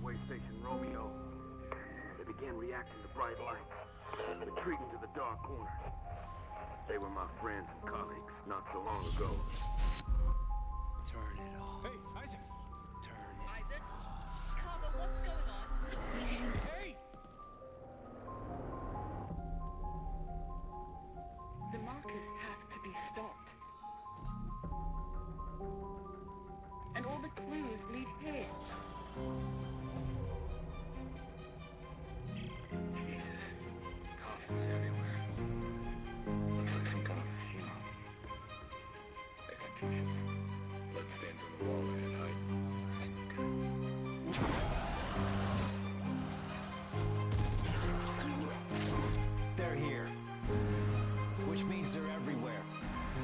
subway station, Romeo. They began reacting to bright lights, retreating to the dark corners. They were my friends and colleagues not so long ago. Turn it off. Hey, Isaac! Turn it Isaac? off. Carver, what's going on? Hey! The markers have to be stopped. And all the clues lead here. Jesus. Coffins everywhere. Looks like some kind of funeral. Execution. Blood stains on the wall and hide. They're here. Which means they're everywhere.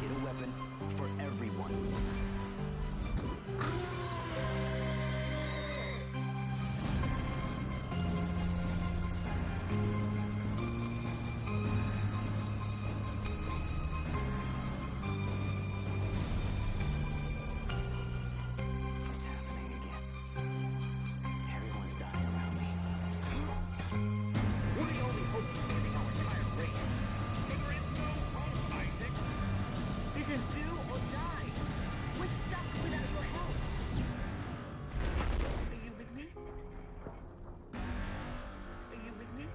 Get a weapon for everyone. What's happening again? Everyone's dying around me. We're the only hope of saving our entire race. There is no hope, Isaac. This is do or die. We're stuck without your help. Are you with me? Are you with me?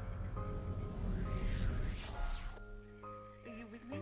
Are you with me?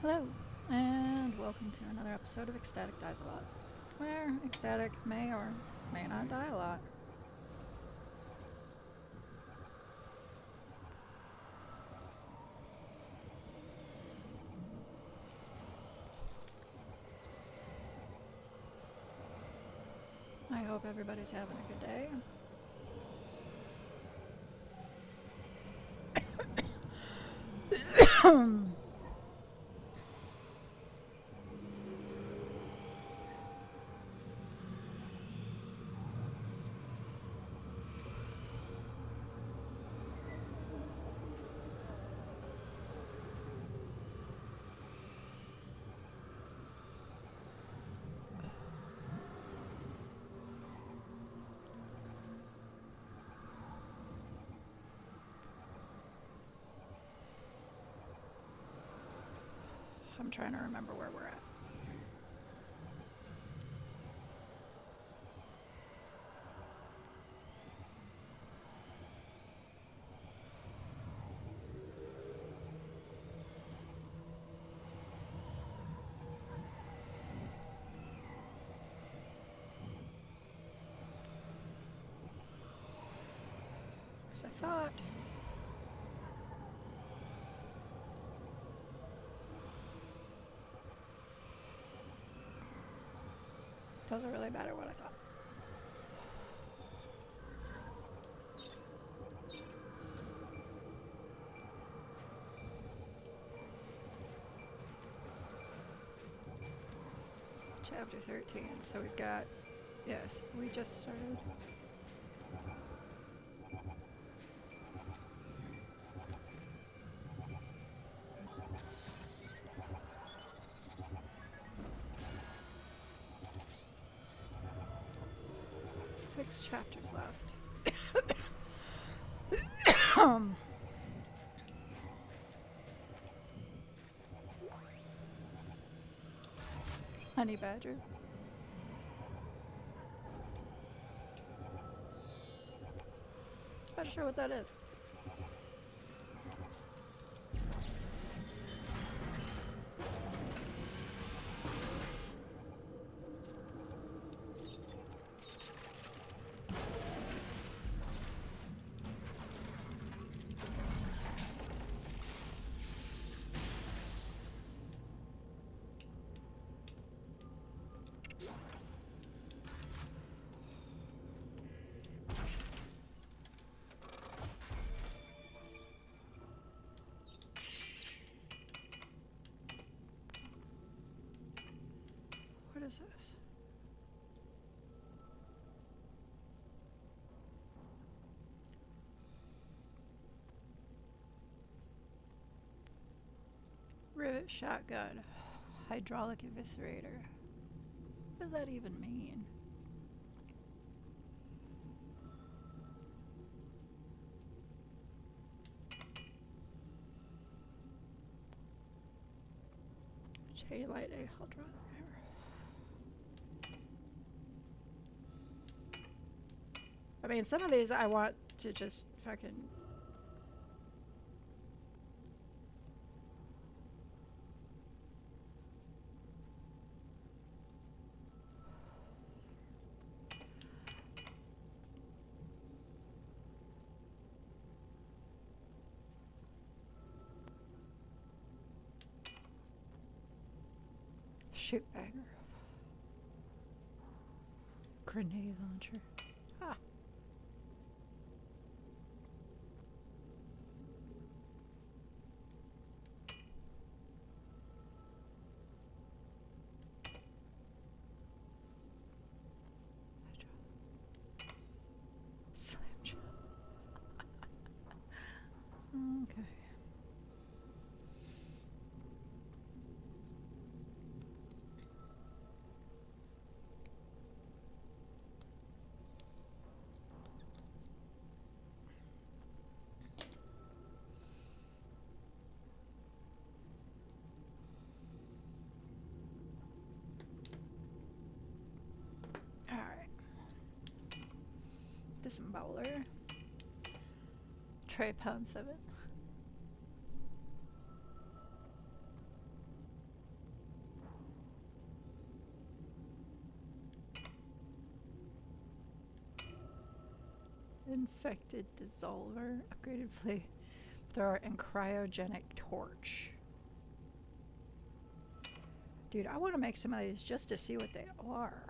Hello, and welcome to another episode of Ecstatic Dies a Lot, where Ecstatic may or may not die a lot. I hope everybody's having a good day. I'm trying to remember where we're at. As I thought. Doesn't really matter what I thought. Chapter 13. So we've got, yes, we just started. Six chapters left. Honey badger. Not sure what that is. What is this? Rivet shotgun. Hydraulic eviscerator. What does that even mean? J-light a hydraulic. I mean, some of these I want to just fucking... Shoot bagger. Grenade launcher. Ah. Slam jam. Okay. Disemboweler. Tray pound 7. Infected dissolver. Upgraded flamethrower and cryogenic torch. Dude, I want to make some of these just to see what they are.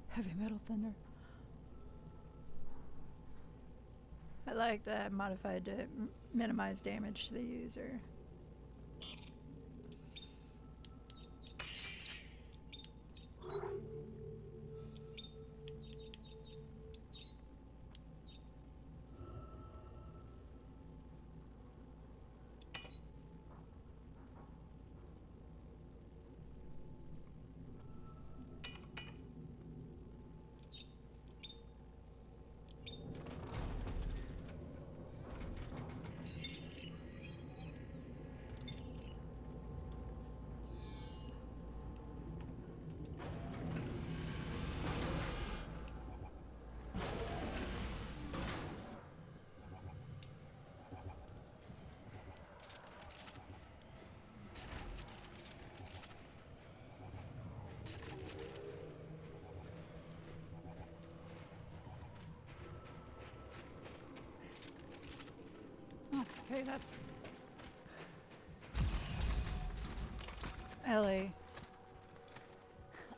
Heavy metal thunder. I like that modified to minimize damage to the user. Okay, that's Ellie.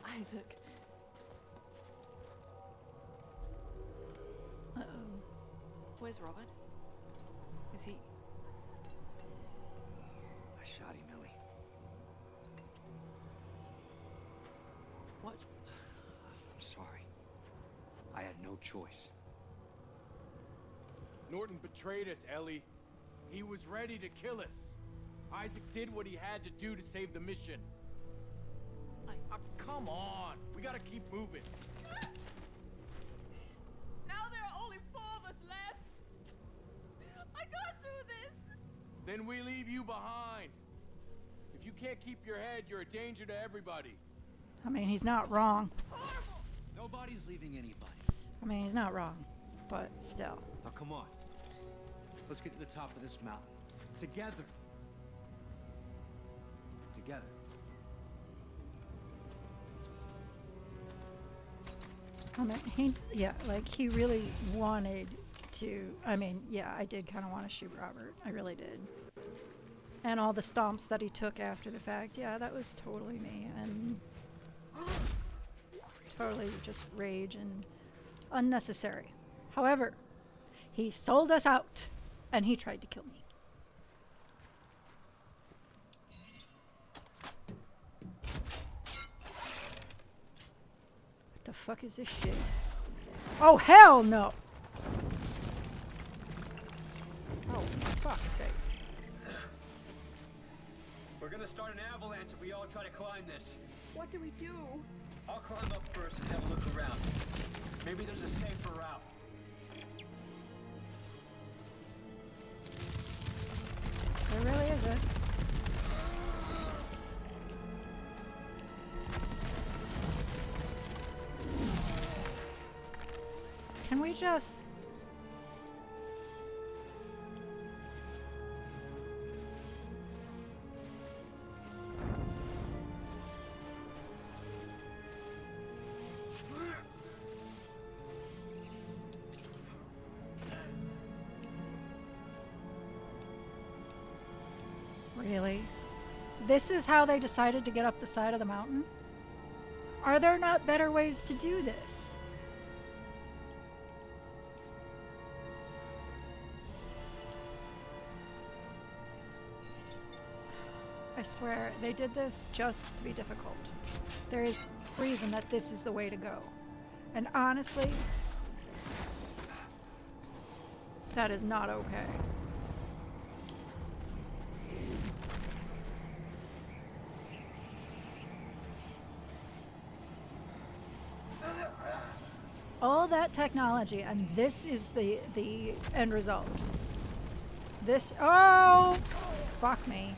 Isaac. Uh-oh. Where's Robert? Is he... I shot him, Ellie. What? I'm sorry. I had no choice. Norton betrayed us, Ellie. He was ready to kill us. Isaac did what he had to do to save the mission. Come on. We gotta keep moving. then we leave you behind. If you can't keep your head, you're a danger to everybody. I mean, he's not wrong. Nobody's leaving anybody. I mean, he's not wrong, but still. Now come on. Let's get to the top of this mountain. Together. Together. I mean, he really wanted to. I mean, yeah, I did kind of want to shoot Robert. I really did. And all the stomps that he took after the fact, yeah, that was totally me. And totally just rage and unnecessary. However, he sold us out, and he tried to kill me. What the fuck is this shit? Oh, hell no! Oh, for fuck's sake. We're gonna start an avalanche if we all try to climb this. What do we do? I'll climb up first and have a look around. Maybe there's a safer route. There really isn't. Can we just... Really? This is how they decided to get up the side of the mountain? Are there not better ways to do this? I swear, they did this just to be difficult. There is reason that this is the way to go. And honestly, that is not okay. All that technology, and this is the end result. This, oh, fuck me.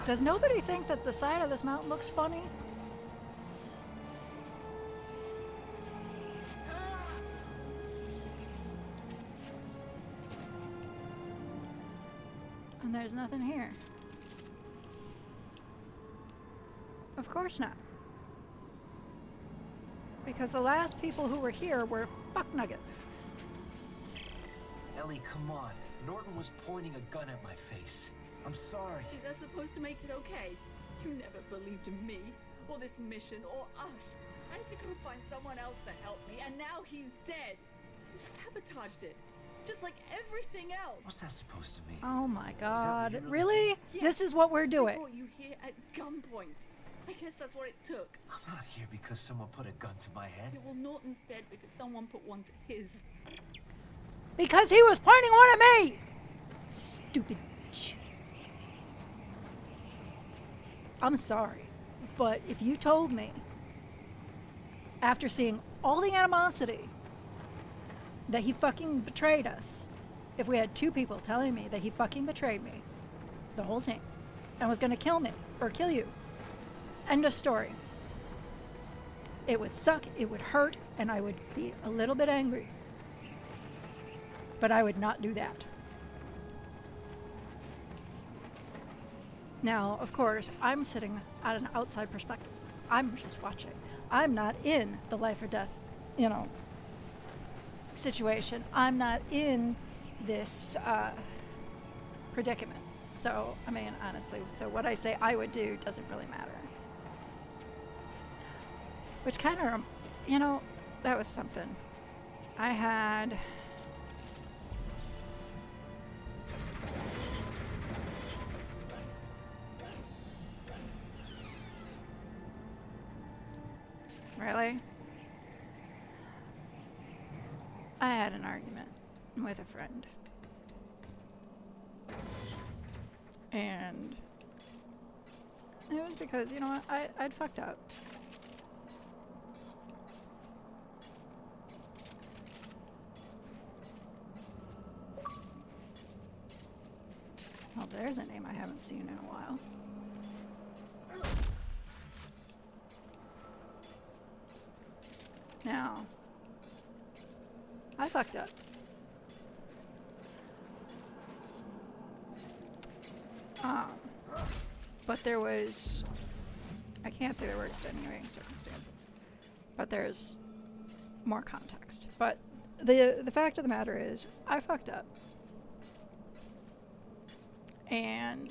Does nobody think that the side of this mountain looks funny? And there's nothing here. Of course not. Because the last people who were here were fuck nuggets. Ellie, come on. Norton was pointing a gun at my face. I'm sorry. Is that supposed to make it okay? You never believed in me, or this mission, or us. I had to go find someone else to help me, and now he's dead. You sabotaged it. Just like everything else. What's that supposed to mean? Oh my what god. you Really? Yes. This is what we're I doing. brought you here at gunpoint. I guess that's what it took. I'm not here because someone put a gun to my head. Yeah, well, Norton's dead because someone put one to his. Because he was pointing one at me! Stupid bitch. I'm sorry, but if you told me, after seeing all the animosity, that he fucking betrayed us, if we had two people telling me that he fucking betrayed me, the whole team, and was gonna kill me, or kill you, end of story. It would suck, it would hurt, and I would be a little bit angry. But I would not do that. Now, of course, I'm sitting at an outside perspective. I'm just watching. I'm not in the life or death, situation. I'm not in this predicament. So, I mean, honestly, so what I say I would do doesn't really matter. Which kind of, that was something. I had... Really? I had an argument with a friend. And it was because, I'd fucked up. there's a name I haven't seen in a while. Now, I fucked up. But there was, I can't say there were extenuating circumstances, but there's more context. But the fact of the matter is, I fucked up. And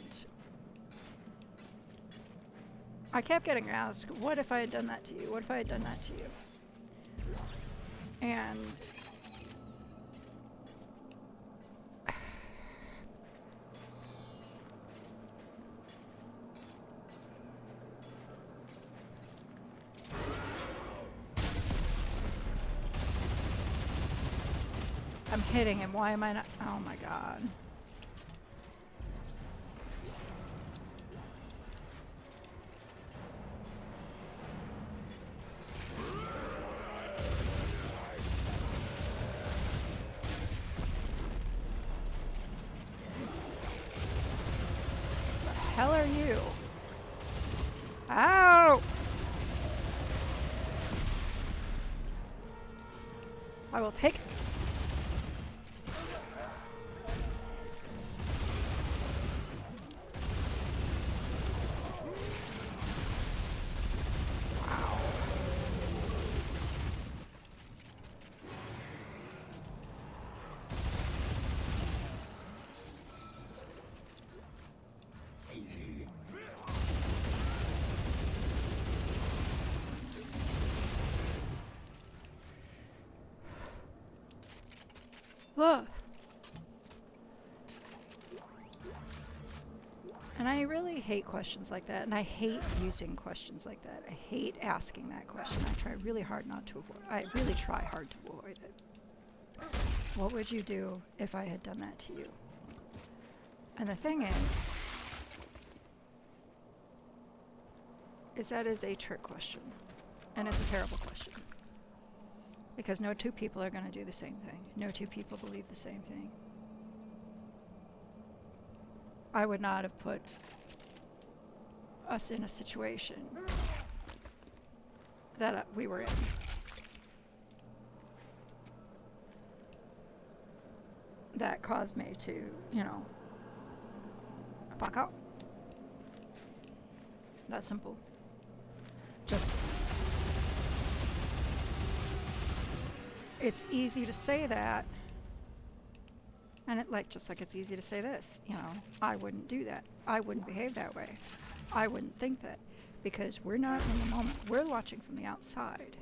I kept getting asked, what if I had done that to you? What if I had done that to you? And I'm hitting him. Why am I not? Oh my god. The hell are you? Ow! I will take. Ugh. And I really hate questions like that, and I hate using questions like that. I hate asking that question. I try really hard not to avoid. I really try hard to avoid it. What would you do if I had done that to you? And the thing is that is a trick question, and it's a terrible question. Because no two people are going to do the same thing. No two people believe the same thing. I would not have put us in a situation that we were in. That caused me to, you know, fuck out. That simple. Just... It's easy to say that, and it just like it's easy to say this, you know, I wouldn't do that. I wouldn't behave that way. I wouldn't think that, because we're not in the moment. We're watching from the outside.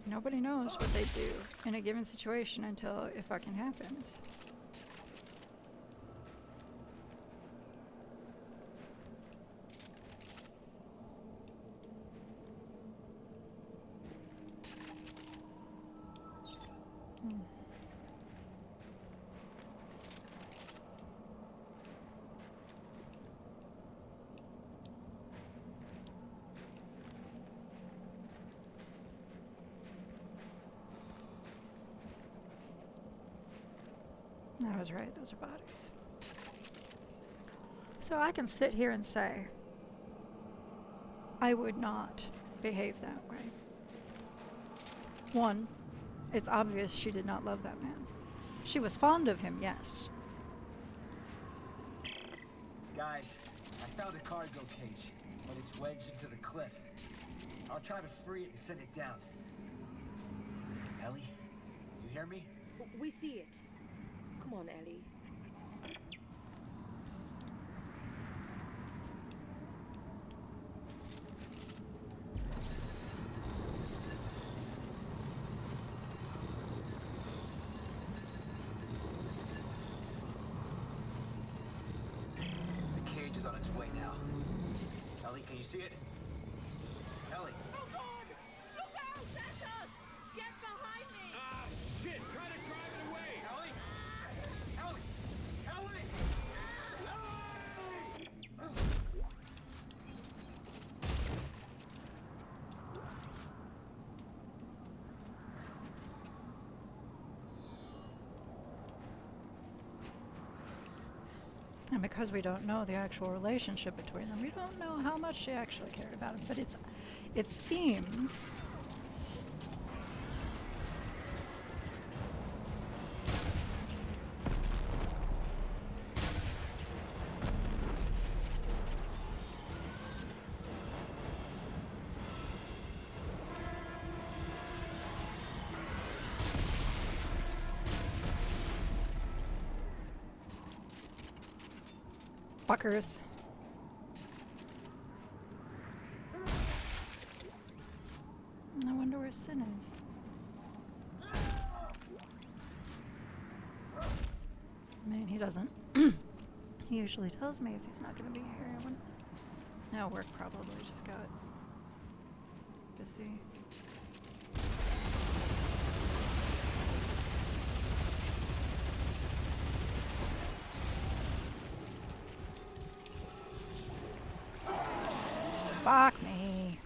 Nobody knows what they do in a given situation until it fucking happens. I was right, those are bodies. So I can sit here and say, I would not behave that way. One, it's obvious she did not love that man. She was fond of him, yes. Guys, I found a cargo cage, but it's wedged into the cliff. I'll try to free it and send it down. Ellie, you hear me? We see it. Come on, Ellie. The cage is on its way now. Ellie, can you see it? Ellie! Oh God! Look out! That's us! Get behind me! Ah, shit! Try to drive it away! Ellie! Ellie! Ellie! And because we don't know the actual relationship between them, we don't know how much she actually cared about him. But it seems fuckers. I wonder where Sin is. I mean, he doesn't. He usually tells me if he's not going to be here. Now work probably just got busy. Fuck me.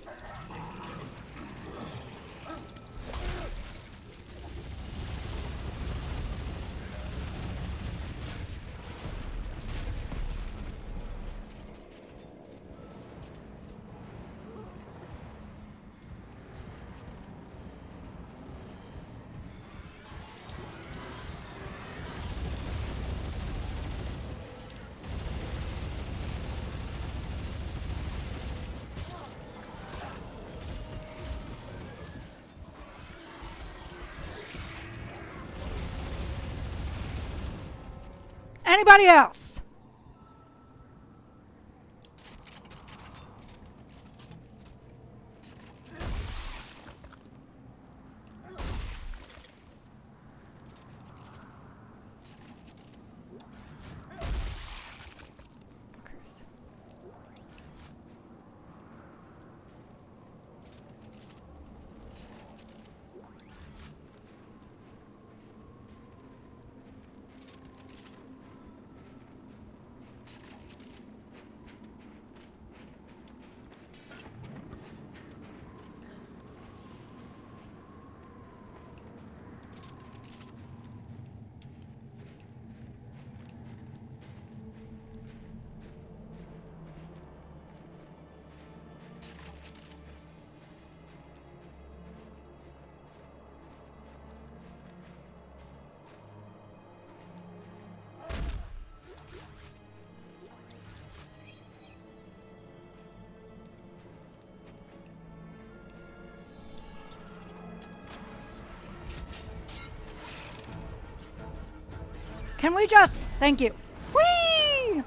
Anybody else? Fuckers. Can we just... Thank you. Whee!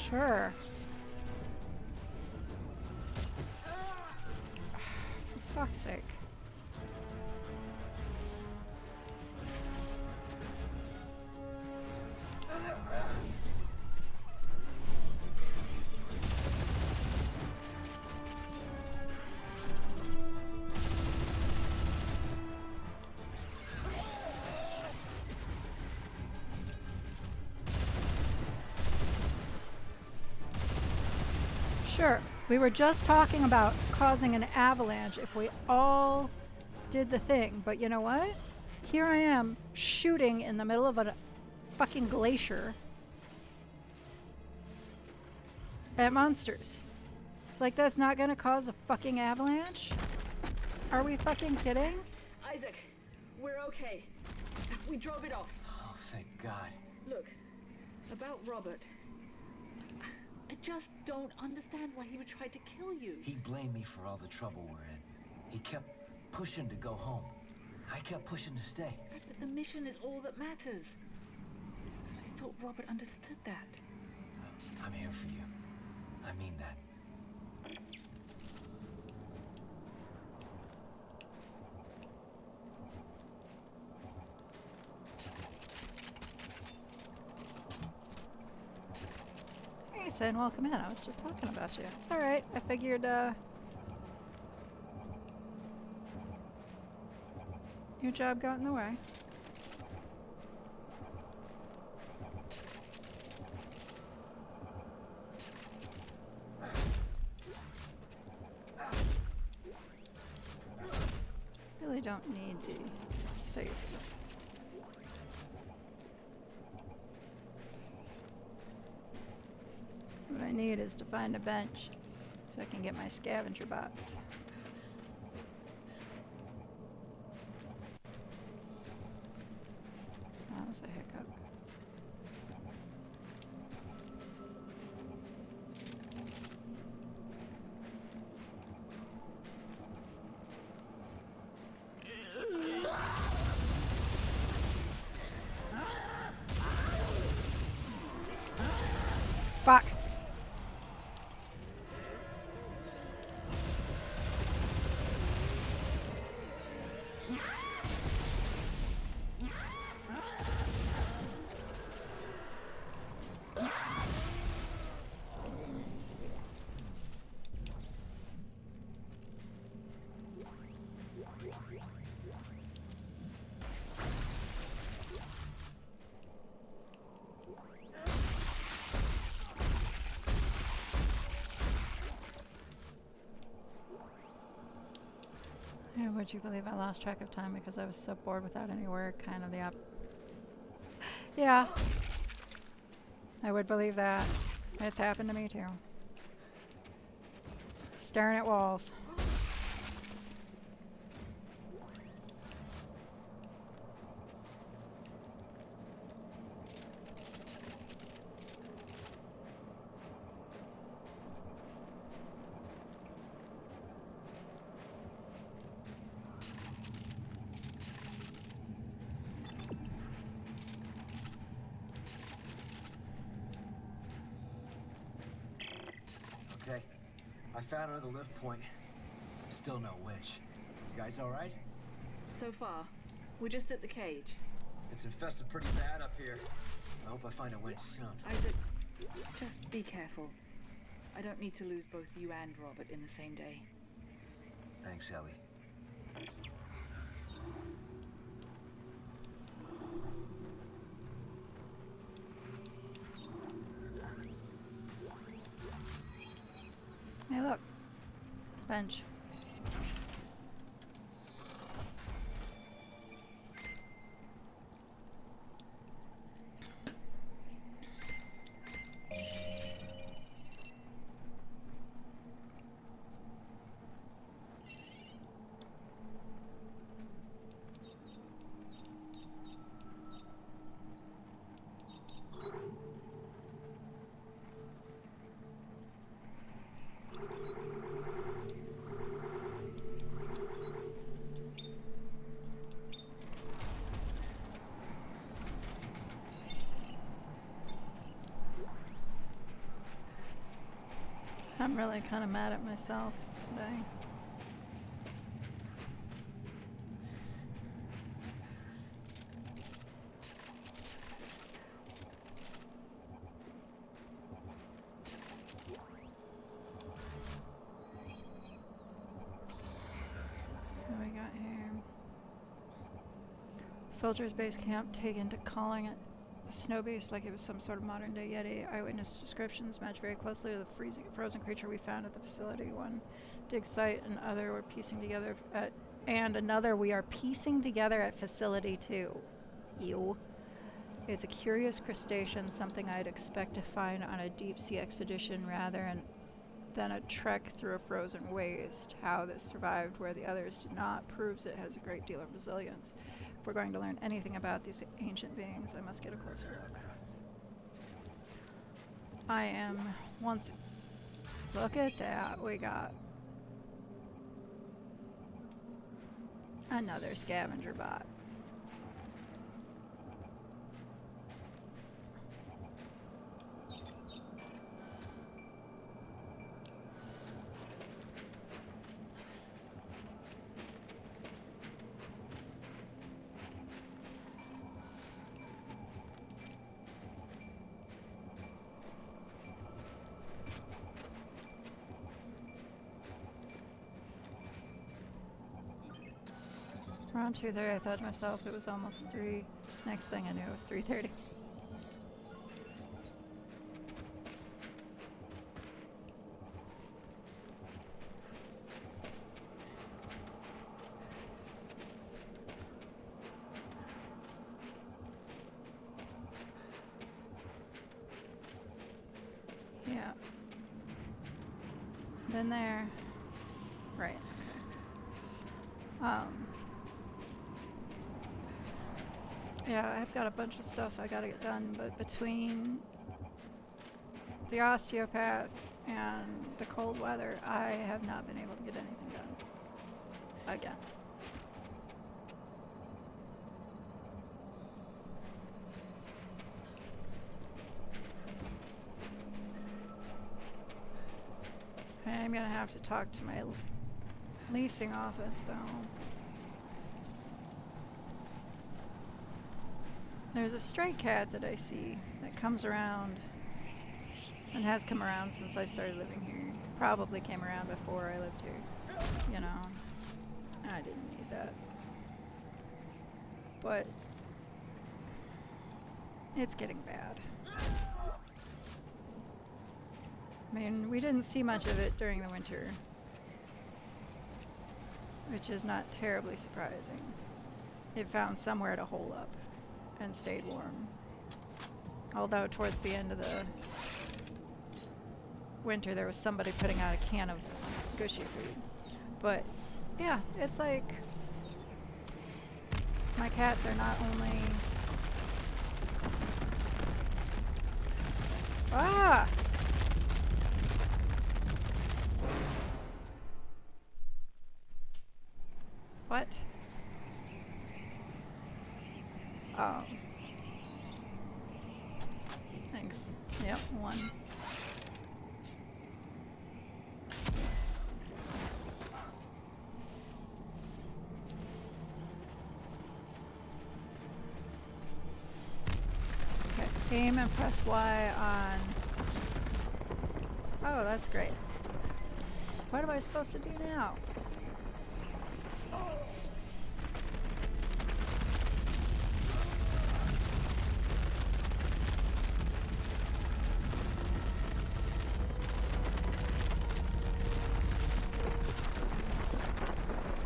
Sure. For fuck's sake. Sure, we were just talking about causing an avalanche if we all did the thing, but you know what? Here I am shooting in the middle of a fucking glacier at monsters. Like, that's not gonna cause a fucking avalanche? Are we fucking kidding? Isaac, we're okay. We drove it off. Oh, thank God. Look, about Robert. I just don't understand why he would try to kill you. He blamed me for all the trouble we're in. He kept pushing to go home. I kept pushing to stay. But the mission is all that matters. I thought Robert understood that. I'm here for you. I mean that. Hey, Sin, welcome in. I was just talking about you. It's alright. I figured, your job got in the way. don't need the stasis. What I need is to find a bench so I can get my scavenger bots. That was a hiccup. Fuck. Yeah, would you believe I lost track of time because I was so bored without any work? Kind of the Yeah. I would believe that. It's happened to me too. Staring at walls. Okay. I found another lift point. Still no winch. You guys alright? So far, we're just at the cage. It's infested pretty bad up here. I hope I find a winch soon. Isaac, just be careful. I don't need to lose both you and Robert in the same day. Thanks, Ellie. Hey, look. Bench. I'm really kind of mad at myself today. What do we got here? Soldiers base camp taken to calling it a snow base like it was some sort of modern day Yeti. Eyewitness descriptions match very closely to the frozen creature we found at the facility. One dig site, and other we're piecing together at, and another we are piecing together at facility 2. Ew. It's a curious crustacean, something I'd expect to find on a deep sea expedition rather than a trek through a frozen waste. How this survived where the others did not proves it has a great deal of resilience. If we're going to learn anything about these ancient beings, I must get a closer look. I am once... Look at that, we got another scavenger bot. Around 2:30, I thought to myself it was almost 3. Next thing I knew, it was 3:30. Been there. Right. Okay. Yeah, I've got a bunch of stuff I gotta get done, but between the osteopath and the cold weather, I have not been able to get anything done. Again. I'm gonna have to talk to my leasing office though. There's a stray cat that I see that comes around and has come around since I started living here. Probably came around before I lived here. You know, I didn't need that. But it's getting bad. I mean, we didn't see much of it during the winter, which is not terribly surprising. It found somewhere to hole up and stayed warm. Although towards the end of the winter there was somebody putting out a can of gushy food. But yeah, it's like my cats are not only What? Oh. Thanks. Yep, one. Okay, aim and press Y on... Oh, that's great. What am I supposed to do now?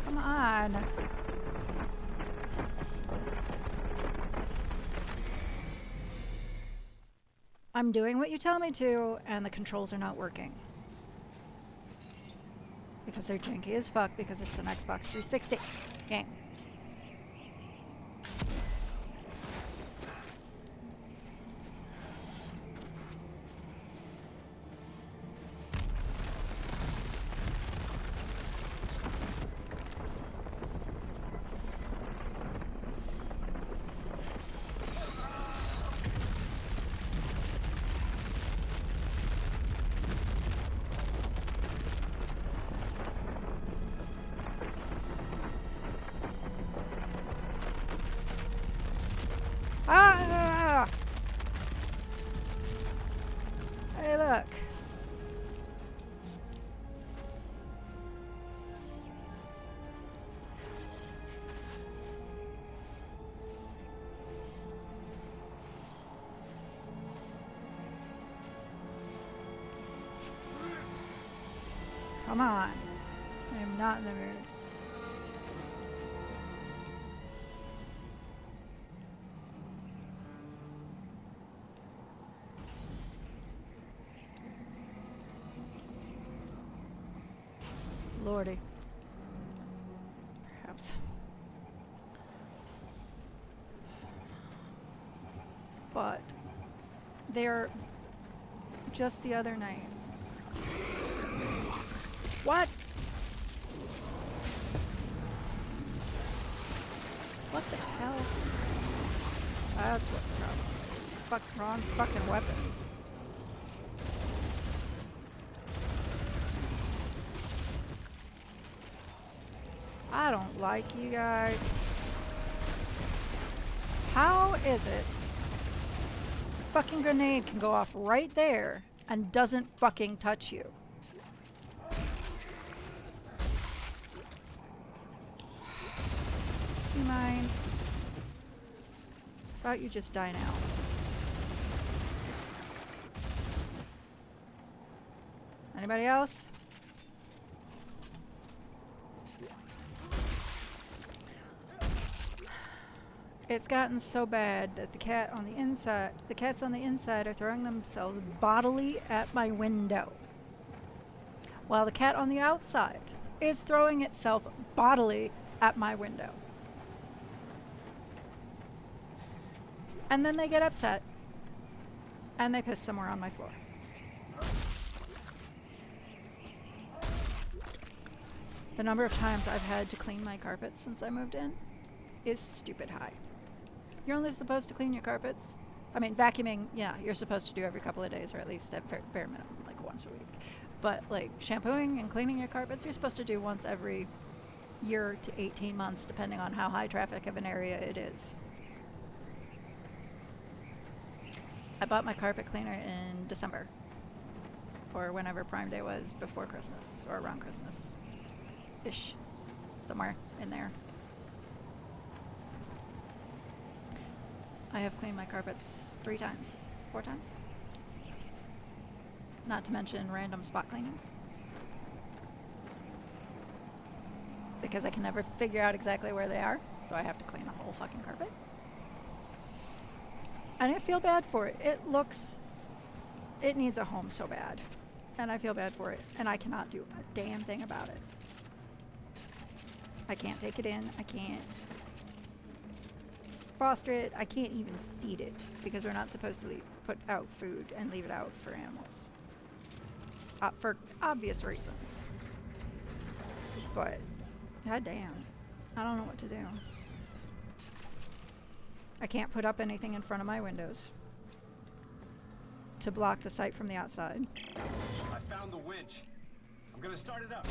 Come on. I'm doing what you tell me to, and the controls are not working. Because they're janky as fuck, because it's an Xbox 360 game. Ah! Hey, look. Come on. I am not in the mood. Lordy. Perhaps. But they're just the other night. What? What the hell? That's what the problem is. Fuck, wrong fucking weapon. I don't like you guys. How is it fucking grenade can go off right there and doesn't fucking touch you? You mind? How about you just die now? Anybody else? It's gotten so bad that the cats on the inside are throwing themselves bodily at my window. while the cat on the outside is throwing itself bodily at my window. And then they get upset and they piss somewhere on my floor. The number of times I've had to clean my carpets since I moved in is stupid high. You're only supposed to clean your carpets. I mean, vacuuming, yeah, you're supposed to do every couple of days, or at least at bare minimum, like once a week. But like shampooing and cleaning your carpets, you're supposed to do once every year to 18 months, depending on how high traffic of an area it is. I bought my carpet cleaner in December, or whenever Prime Day was before Christmas, or around Christmas-ish, somewhere in there. I have cleaned my carpets 4 times. Not to mention random spot cleanings. Because I can never figure out exactly where they are, so I have to clean the whole fucking carpet. And I feel bad for it. It needs a home so bad. And I feel bad for it, and I cannot do a damn thing about it. I can't take it in, I can't foster it, I can't even feed it, because we're not supposed to put out food and leave it out for animals. For obvious reasons. But, goddamn, I don't know what to do. I can't put up anything in front of my windows to block the sight from the outside. I found the winch. I'm gonna start it up.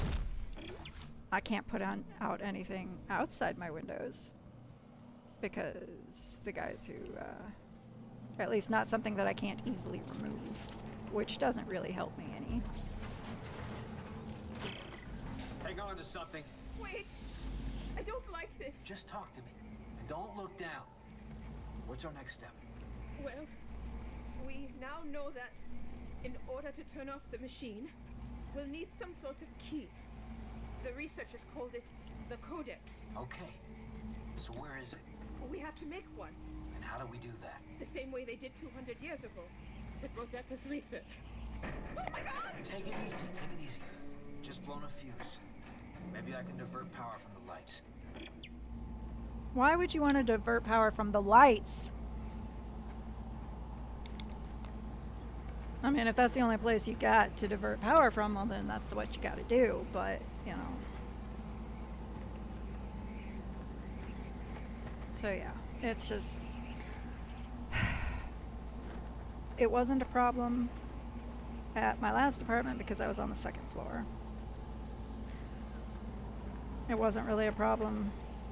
I can't put out anything outside my windows because the guys who, at least not something that I can't easily remove, which doesn't really help me any. Hang on to something. Wait! I don't like this. Just talk to me. And don't look down. What's our next step? Well, we now know that in order to turn off the machine, we'll need some sort of key. The researchers called it the Codex. Okay. So where is it? We have to make one. And how do we do that? The same way they did 200 years ago. With Rosetta's research. Oh my god! Take it easy, take it easy. Just blown a fuse. Maybe I can divert power from the lights. Why would you want to divert power from the lights? I mean, if that's the only place you got to divert power from, well then that's what you gotta do, but, you know. So yeah, it's just... It wasn't a problem at my last apartment because I was on the 2nd floor. It wasn't really a problem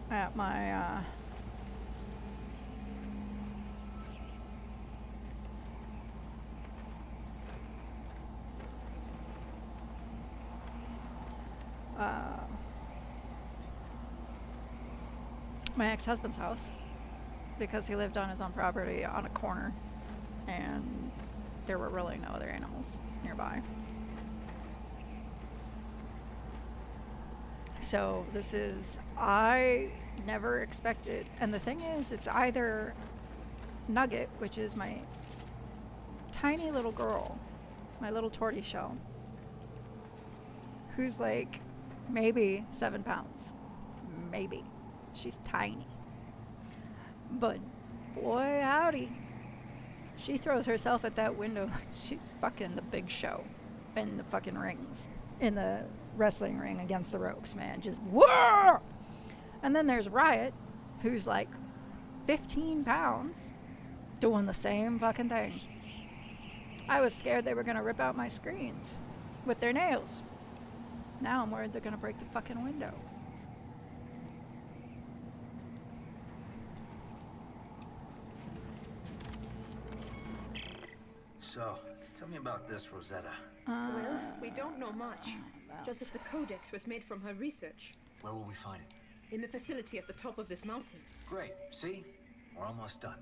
at my, my ex-husband's house, because he lived on his own property on a corner and there were really no other animals nearby. So this is, I never expected, and the thing is, it's either Nugget, which is my tiny little girl, my little tortoiseshell, who's like maybe 7 pounds, maybe. She's tiny. But boy howdy, she throws herself at that window like she's fucking the Big Show in the fucking rings, in the wrestling ring against the ropes, man. Just whoa! And then there's Riot, who's like 15 pounds, doing the same fucking thing. I was scared they were gonna rip out my screens with their nails. Now I'm worried they're gonna break the fucking window. So, tell me about this, Rosetta. Well, we don't know much. Just that the Codex was made from her research. Where will we find it? In the facility at the top of this mountain. Great. See? We're almost done.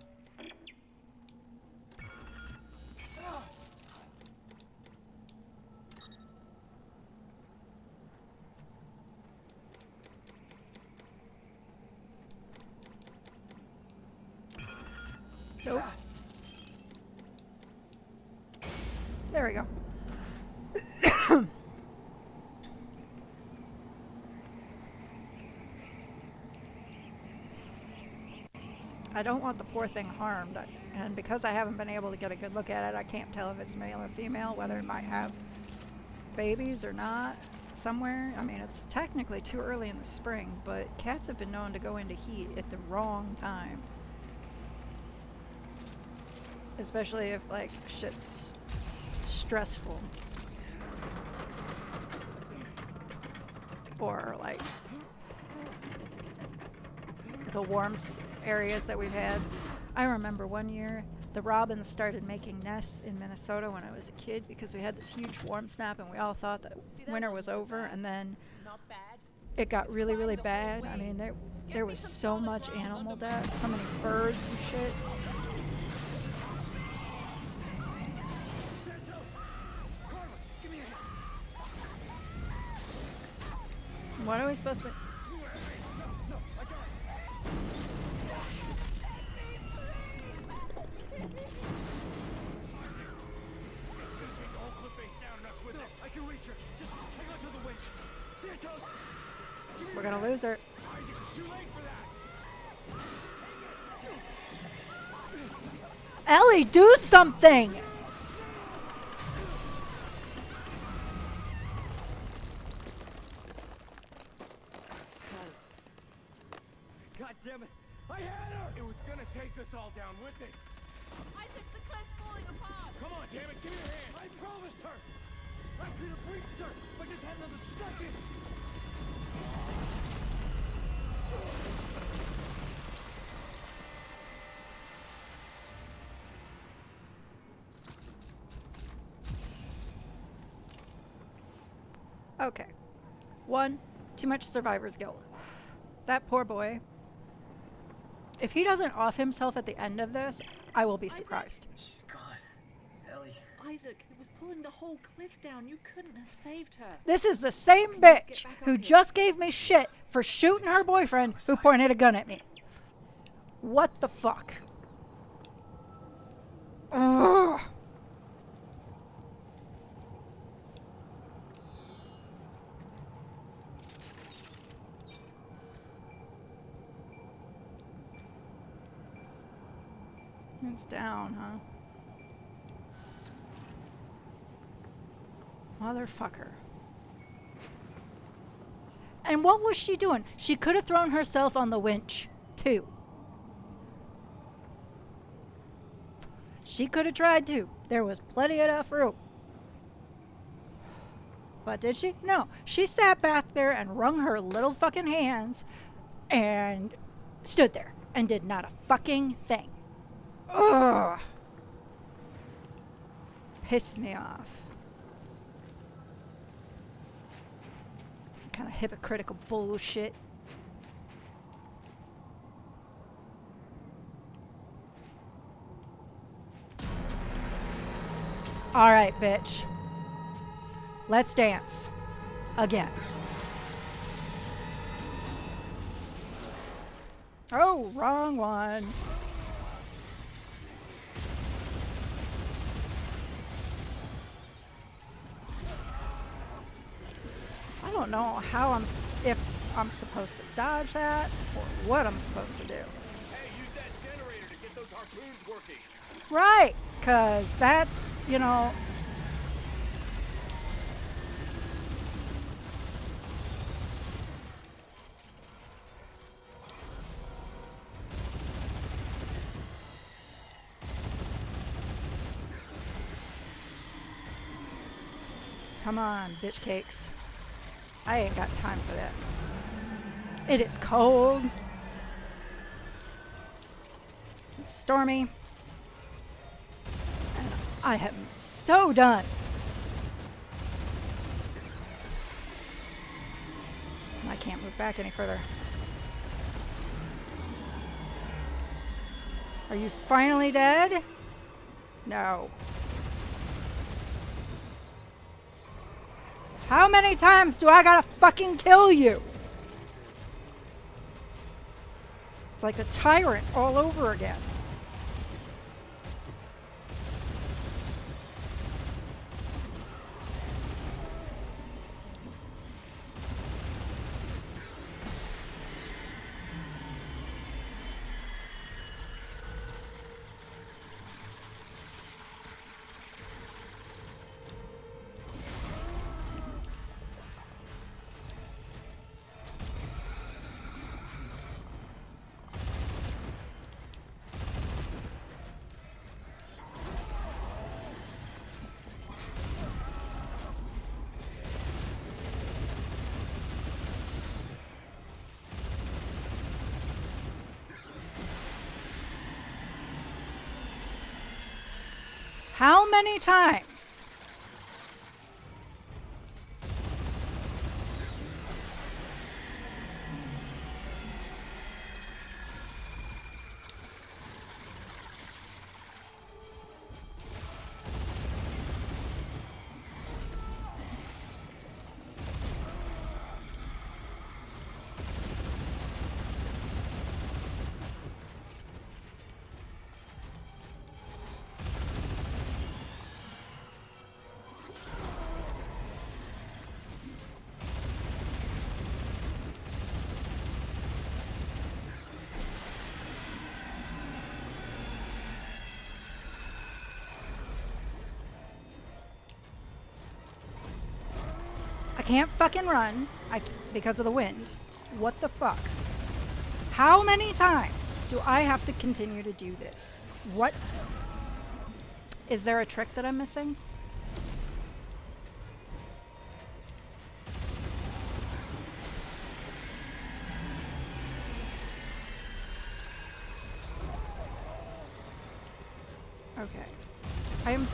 Nope. There we go. I don't want the poor thing harmed. And because I haven't been able to get a good look at it, I can't tell if it's male or female, whether it might have babies or not somewhere. I mean, it's technically too early in the spring, but cats have been known to go into heat at the wrong time. Especially if, like, shit's stressful. Or, like, the warm areas that we've had. I remember one year the robins started making nests in Minnesota when I was a kid because we had this huge warm snap and we all thought that winter was over, and then it got really, really bad. I mean, there was so much animal death, so many birds and shit. What are we supposed to be? We're gonna lose her. Ellie, do something! God damn it! I had her! It was gonna take us all down with it. Isaac, the cliff's falling apart! Come on, damn it, give me your hand! I promised her! I could have reached her if I just had another second! Okay. One, too much survivor's guilt. That poor boy. If he doesn't off himself at the end of this, I will be surprised. She's gone. Ellie. Isaac, it was pulling the whole cliff down. You couldn't have saved her. This is the same bitch who just gave me shit for shooting her boyfriend who pointed a gun at me. What the fuck? Ugh. It's down, huh? Motherfucker. And what was she doing? She could have thrown herself on the winch, too. She could have tried to. There was plenty enough room. But did she? No. She sat back there and wrung her little fucking hands and stood there and did not a fucking thing. Ugh. Pisses me off. Kind of hypocritical bullshit. All right, bitch. Let's dance. Again. Oh, wrong one. I don't know if I'm supposed to dodge that or what I'm supposed to do. Hey, use that generator to get those harpoons working. Right, because that's, you know... Come on, bitch cakes. I ain't got time for this. It is cold. It's stormy. And I am so done. I can't move back any further. Are you finally dead? No. How many times do I gotta fucking kill you? It's like a tyrant all over again. How many times? I can't fucking run because of the wind. What the fuck? How many times do I have to continue to do this? What? Is there a trick that I'm missing? Okay. I am...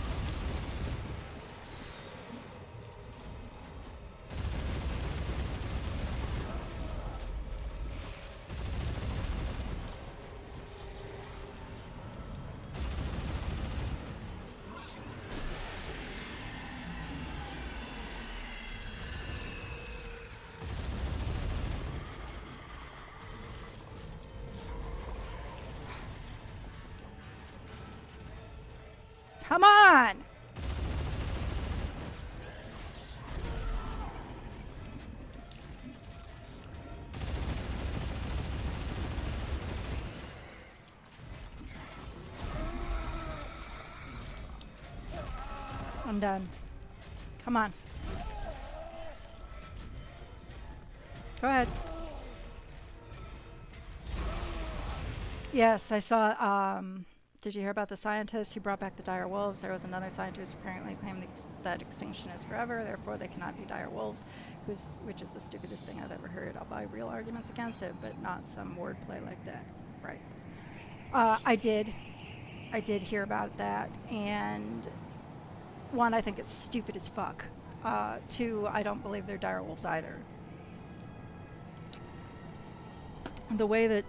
Come on! I'm done. Come on. Go ahead. Yes, I saw, did you hear about the scientist who brought back the dire wolves? There was another scientist who apparently claimed that extinction is forever, therefore they cannot be dire wolves, which is the stupidest thing I've ever heard. I'll buy real arguments against it, but not some wordplay like that. Right. I did hear about that, and one, I think it's stupid as fuck. Two, I don't believe they're dire wolves either. The way that,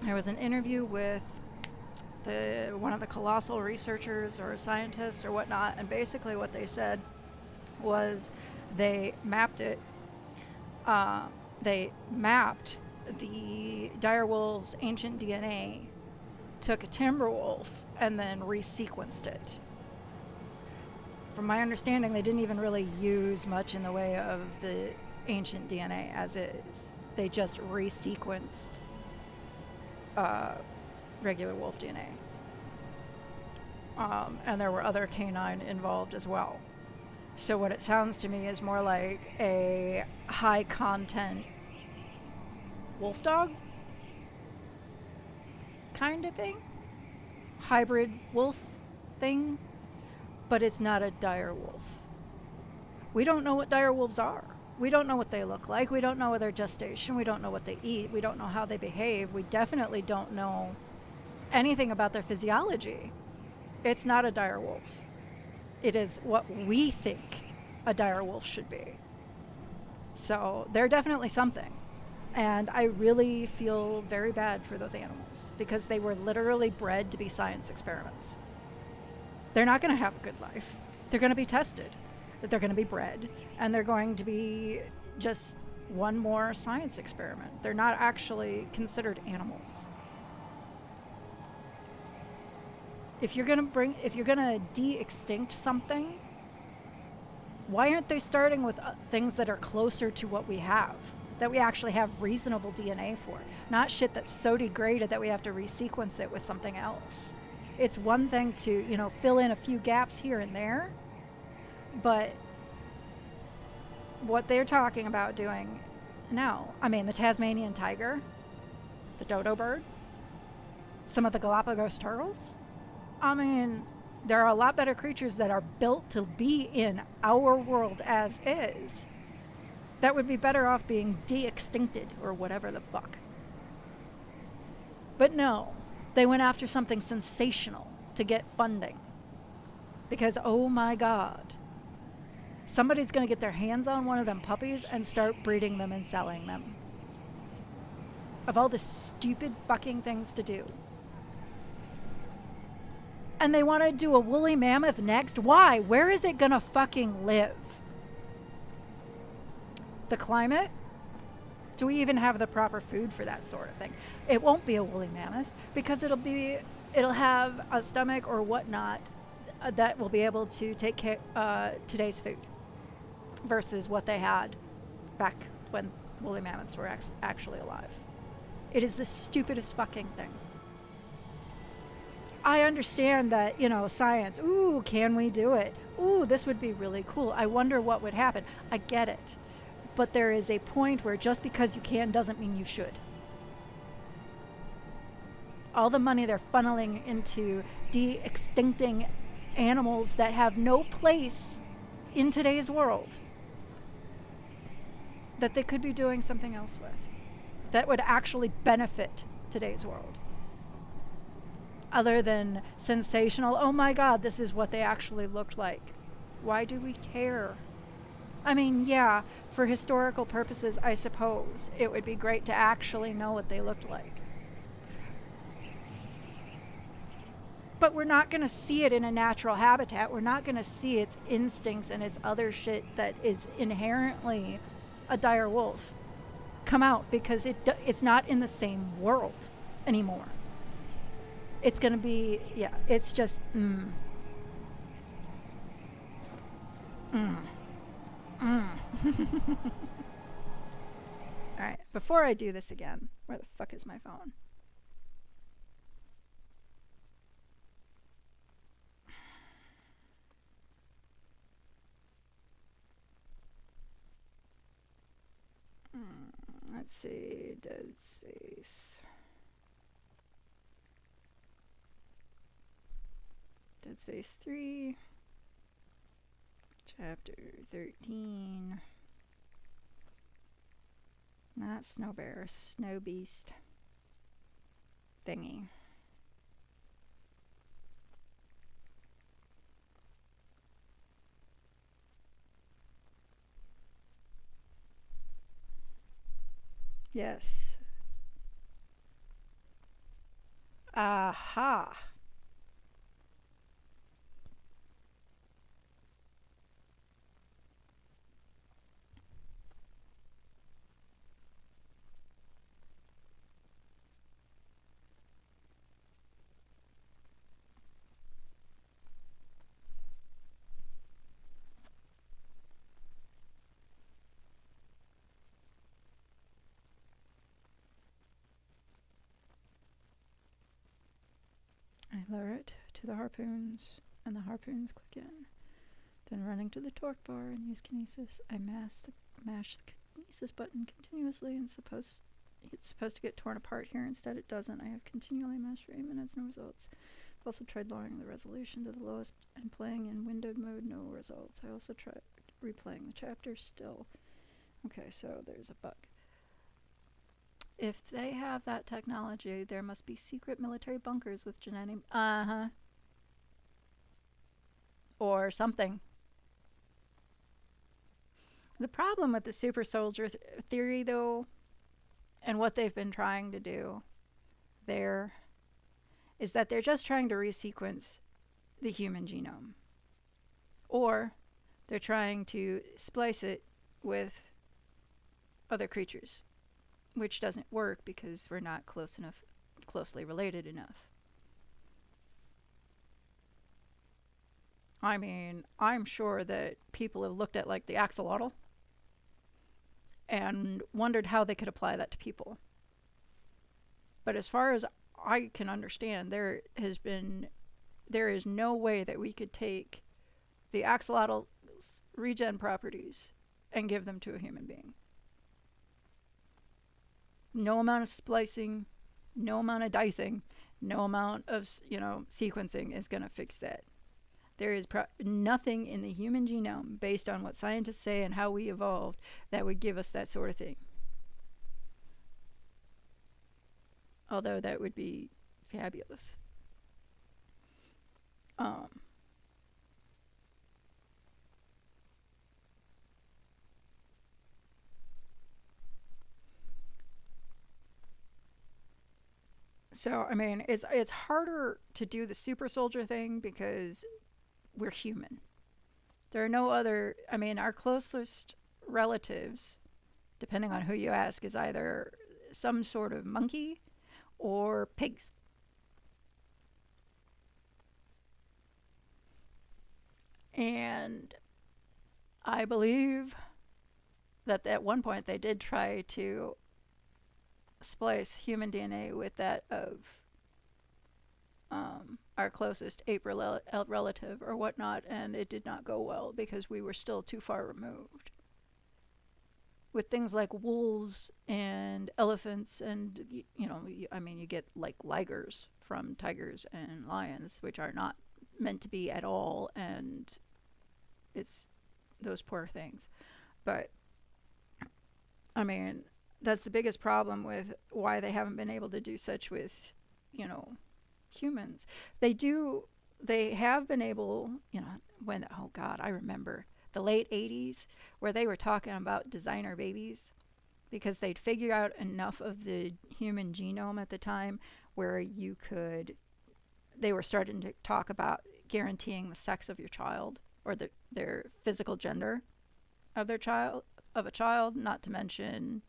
there was an interview with one of the colossal researchers or scientists or whatnot, and basically what they said was they mapped it. They mapped the direwolf's ancient DNA, took a timber wolf, and then resequenced it. From my understanding, they didn't even really use much in the way of the ancient DNA as is. They just resequenced regular wolf DNA. And there were other canine involved as well. So what it sounds to me is more like a high content wolf dog kind of thing. Hybrid wolf thing. But it's not a dire wolf. We don't know what dire wolves are. We don't know what they look like. We don't know their gestation. We don't know what they eat. We don't know how they behave. We definitely don't know anything about their physiology. It's not a dire wolf. It is what we think a dire wolf should be. So they're definitely something. And I really feel very bad for those animals because they were literally bred to be science experiments. They're not going to have a good life. They're going to be tested. They're going to be bred. And they're going to be just one more science experiment. They're not actually considered animals. If you're going to de-extinct something, why aren't they starting with things that are closer to what we have? That we actually have reasonable DNA for? Not shit that's so degraded that we have to resequence it with something else. It's one thing to, fill in a few gaps here and there, but what they're talking about doing, no. I mean, the Tasmanian tiger, the dodo bird, some of the Galapagos turtles. I mean, there are a lot better creatures that are built to be in our world as is that would be better off being de-extincted or whatever the fuck. But no. They went after something sensational to get funding. Because, oh my God, somebody's going to get their hands on one of them puppies and start breeding them and selling them. Of all the stupid fucking things to do. And they want to do a woolly mammoth next? Why? Where is it going to fucking live? The climate? Do we even have the proper food for that sort of thing? It won't be a woolly mammoth because it'll have a stomach or whatnot that will be able to take care today's food versus what they had back when woolly mammoths were actually alive. It is the stupidest fucking thing. I understand that, science. Ooh, can we do it? Ooh, this would be really cool. I wonder what would happen. I get it. But there is a point where just because you can doesn't mean you should. All the money they're funneling into de-extincting animals that have no place in today's world that they could be doing something else with that would actually benefit today's world. Other than sensational, oh my God, this is what they actually looked like. Why do we care? I mean, yeah, for historical purposes, I suppose it would be great to actually know what they looked like. But we're not going to see it in a natural habitat. We're not going to see its instincts and its other shit that is inherently a dire wolf come out because it's not in the same world anymore. It's going to be, yeah, it's just, Alright, before I do this again, where the fuck is my phone? Let's see, Dead Space. Dead Space 3. Chapter 13. Not Snow Bear, Snow Beast thingy. Yes. Aha. I lower it to the harpoons, and the harpoons click in. Then running to the torque bar and use kinesis, I mash the kinesis button continuously and it's supposed to get torn apart here. Instead it doesn't. I have continually mashed for 8 minutes, no results. I've also tried lowering the resolution to the lowest and playing in windowed mode, no results. I also tried replaying the chapter, still. Okay, so there's a bug. If they have that technology, there must be secret military bunkers with genetic... or something. The problem with the super soldier theory, though, and what they've been trying to do there, is that they're just trying to resequence the human genome. Or they're trying to splice it with other creatures, which doesn't work because we're not closely related enough. I mean, I'm sure that people have looked at like the axolotl and wondered how they could apply that to people. But as far as I can understand, there is no way that we could take the axolotl's regen properties and give them to a human being. No amount of splicing, no amount of dicing, no amount of, sequencing is going to fix that. There is nothing in the human genome, based on what scientists say and how we evolved, that would give us that sort of thing. Although that would be fabulous. So, I mean, it's harder to do the super soldier thing because we're human. There are no other, I mean, our closest relatives, depending on who you ask, is either some sort of monkey or pigs. And I believe that at one point they did try to splice human DNA with that of our closest ape relative or whatnot, and it did not go well because we were still too far removed. With things like wolves and elephants, and I mean, you get like ligers from tigers and lions, which are not meant to be at all, and it's those poor things. But I mean, that's the biggest problem with why they haven't been able to do such with, humans. They have been able, oh God, I remember the late 80s where they were talking about designer babies because they'd figured out enough of the human genome at the time where they were starting to talk about guaranteeing the sex of your child or their physical gender of a child, not to mention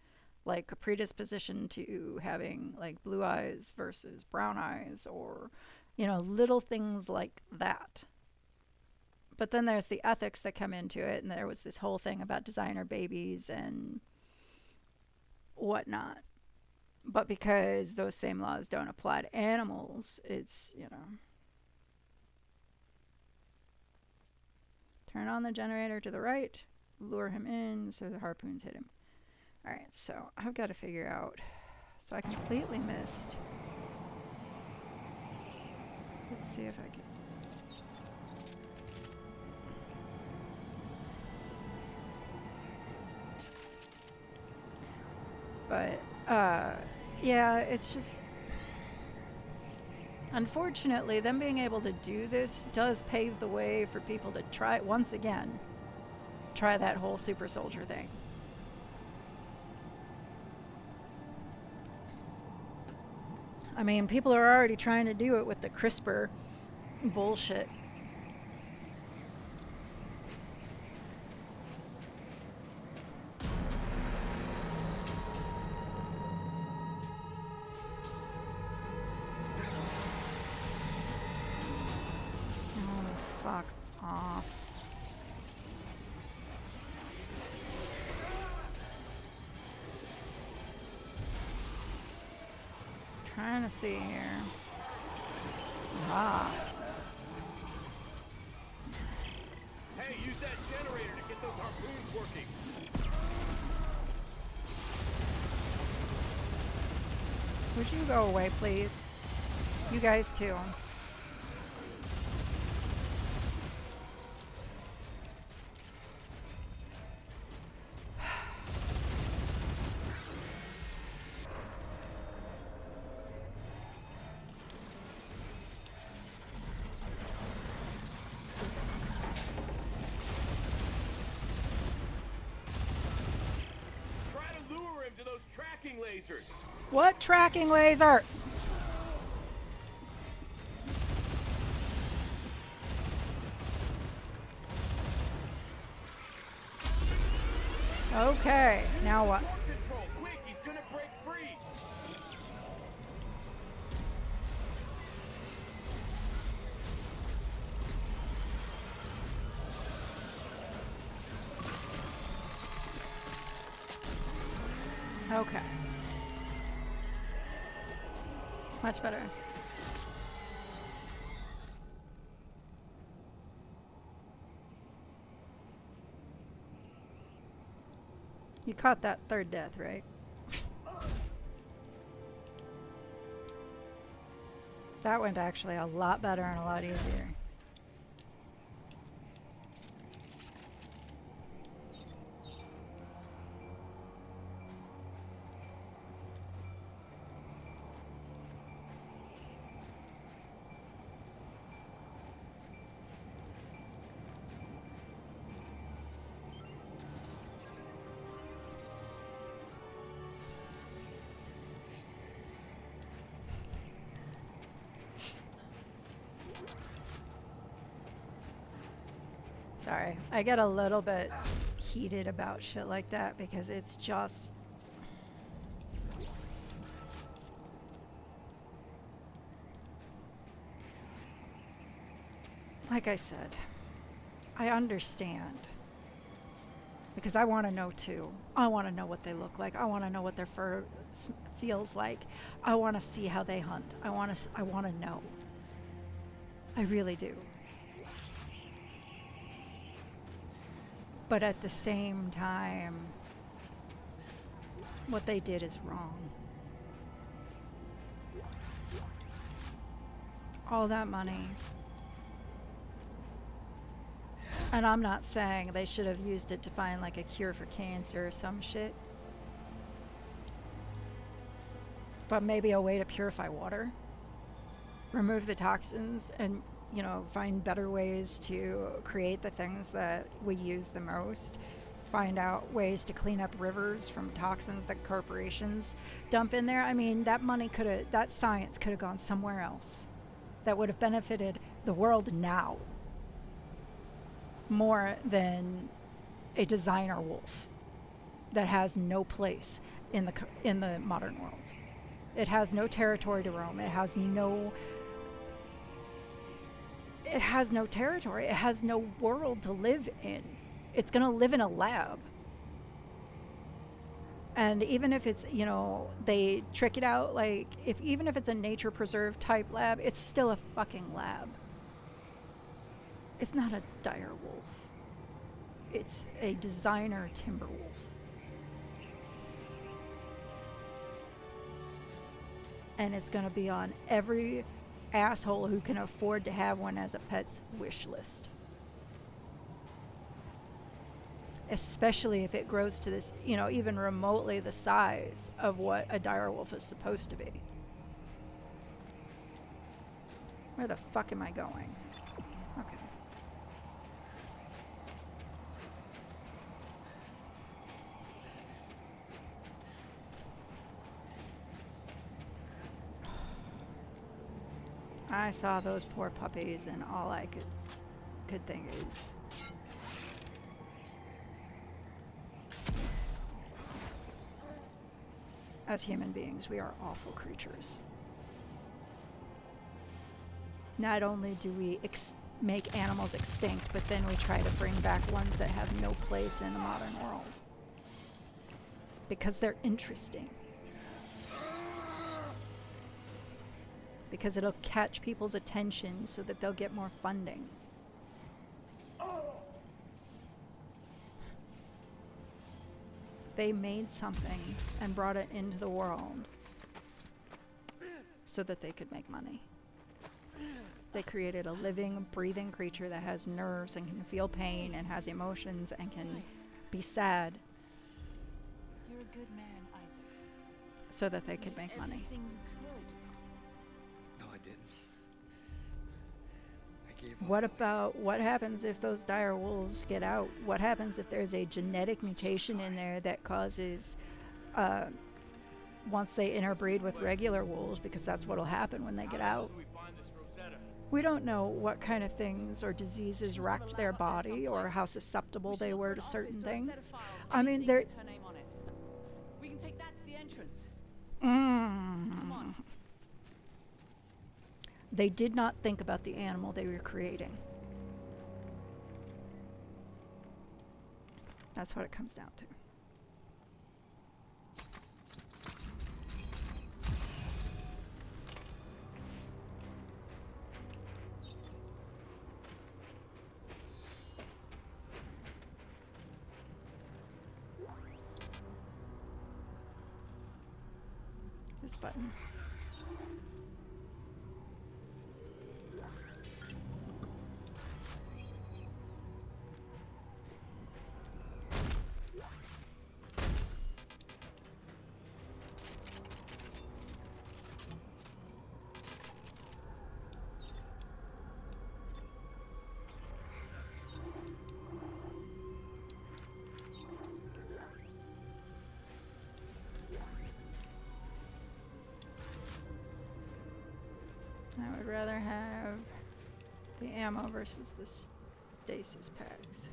like a predisposition to having like blue eyes versus brown eyes or little things like that. But then there's the ethics that come into it, and there was this whole thing about designer babies and whatnot. But because those same laws don't apply to animals, it's, turn on the generator to the right, lure him in so the harpoons hit him. Alright, so I've got to figure out. So I completely missed. Let's see if I can. But, yeah, it's just. Unfortunately, them being able to do this does pave the way for people to try, once again, try that whole super soldier thing. I mean, people are already trying to do it with the CRISPR bullshit. Oh, fuck off. Trying to see here. Ah. Hey, use that generator to get those harpoons working. Would you go away, please? You guys too. To those tracking lasers. What tracking lasers? Okay, now what? Control, quick, he's gonna break free. Okay. Much better. You caught that third death, right? That went actually a lot better and a lot easier. Sorry, I get a little bit heated about shit like that because it's just... Like I said, I understand. Because I want to know too. I want to know what they look like. I want to know what their fur feels like. I want to see how they hunt. I want to know. I really do. But at the same time, what they did is wrong. All that money. And I'm not saying they should have used it to find like a cure for cancer or some shit. But maybe a way to purify water. Remove the toxins and, you know, find better ways to create the things that we use the most. Find out ways to clean up rivers from toxins that corporations dump in there. I mean, that money could have, that science could have gone somewhere else that would have benefited the world now more than a designer wolf that has no place in the modern world. It has no territory to roam. It has no territory. It has no world to live in. It's going to live in a lab. And even if it's, you know, they trick it out, like, even if it's a nature preserve type lab, it's still a fucking lab. It's not a dire wolf. It's a designer timber wolf. And it's going to be on every asshole who can afford to have one as a pet's wish list. Especially if it grows to this, you know, even remotely the size of what a dire wolf is supposed to be. Where the fuck am I going? Okay. I saw those poor puppies and all I could think is as human beings, we are awful creatures. Not only do we make animals extinct, but then we try to bring back ones that have no place in the modern world. Because they're interesting. Because it'll catch people's attention so that they'll get more funding. They made something and brought it into the world so that they could make money. They created a living, breathing creature that has nerves and can feel pain and has emotions and can be sad. You're a good man, Isaac. So that they could make money. Everything you could. No, I didn't. I gave up. What happens if those dire wolves get out? What happens if there's a genetic mutation in there that causes, once they interbreed with regular wolves, because that's what'll happen when they get out. We don't know what kind of things or diseases wrecked their body or how susceptible they were to certain things. I mean, they're... We can take that to the entrance. Come on. They did not think about the animal they were creating. That's what it comes down to. This button. I would rather have the ammo versus this Stasis packs.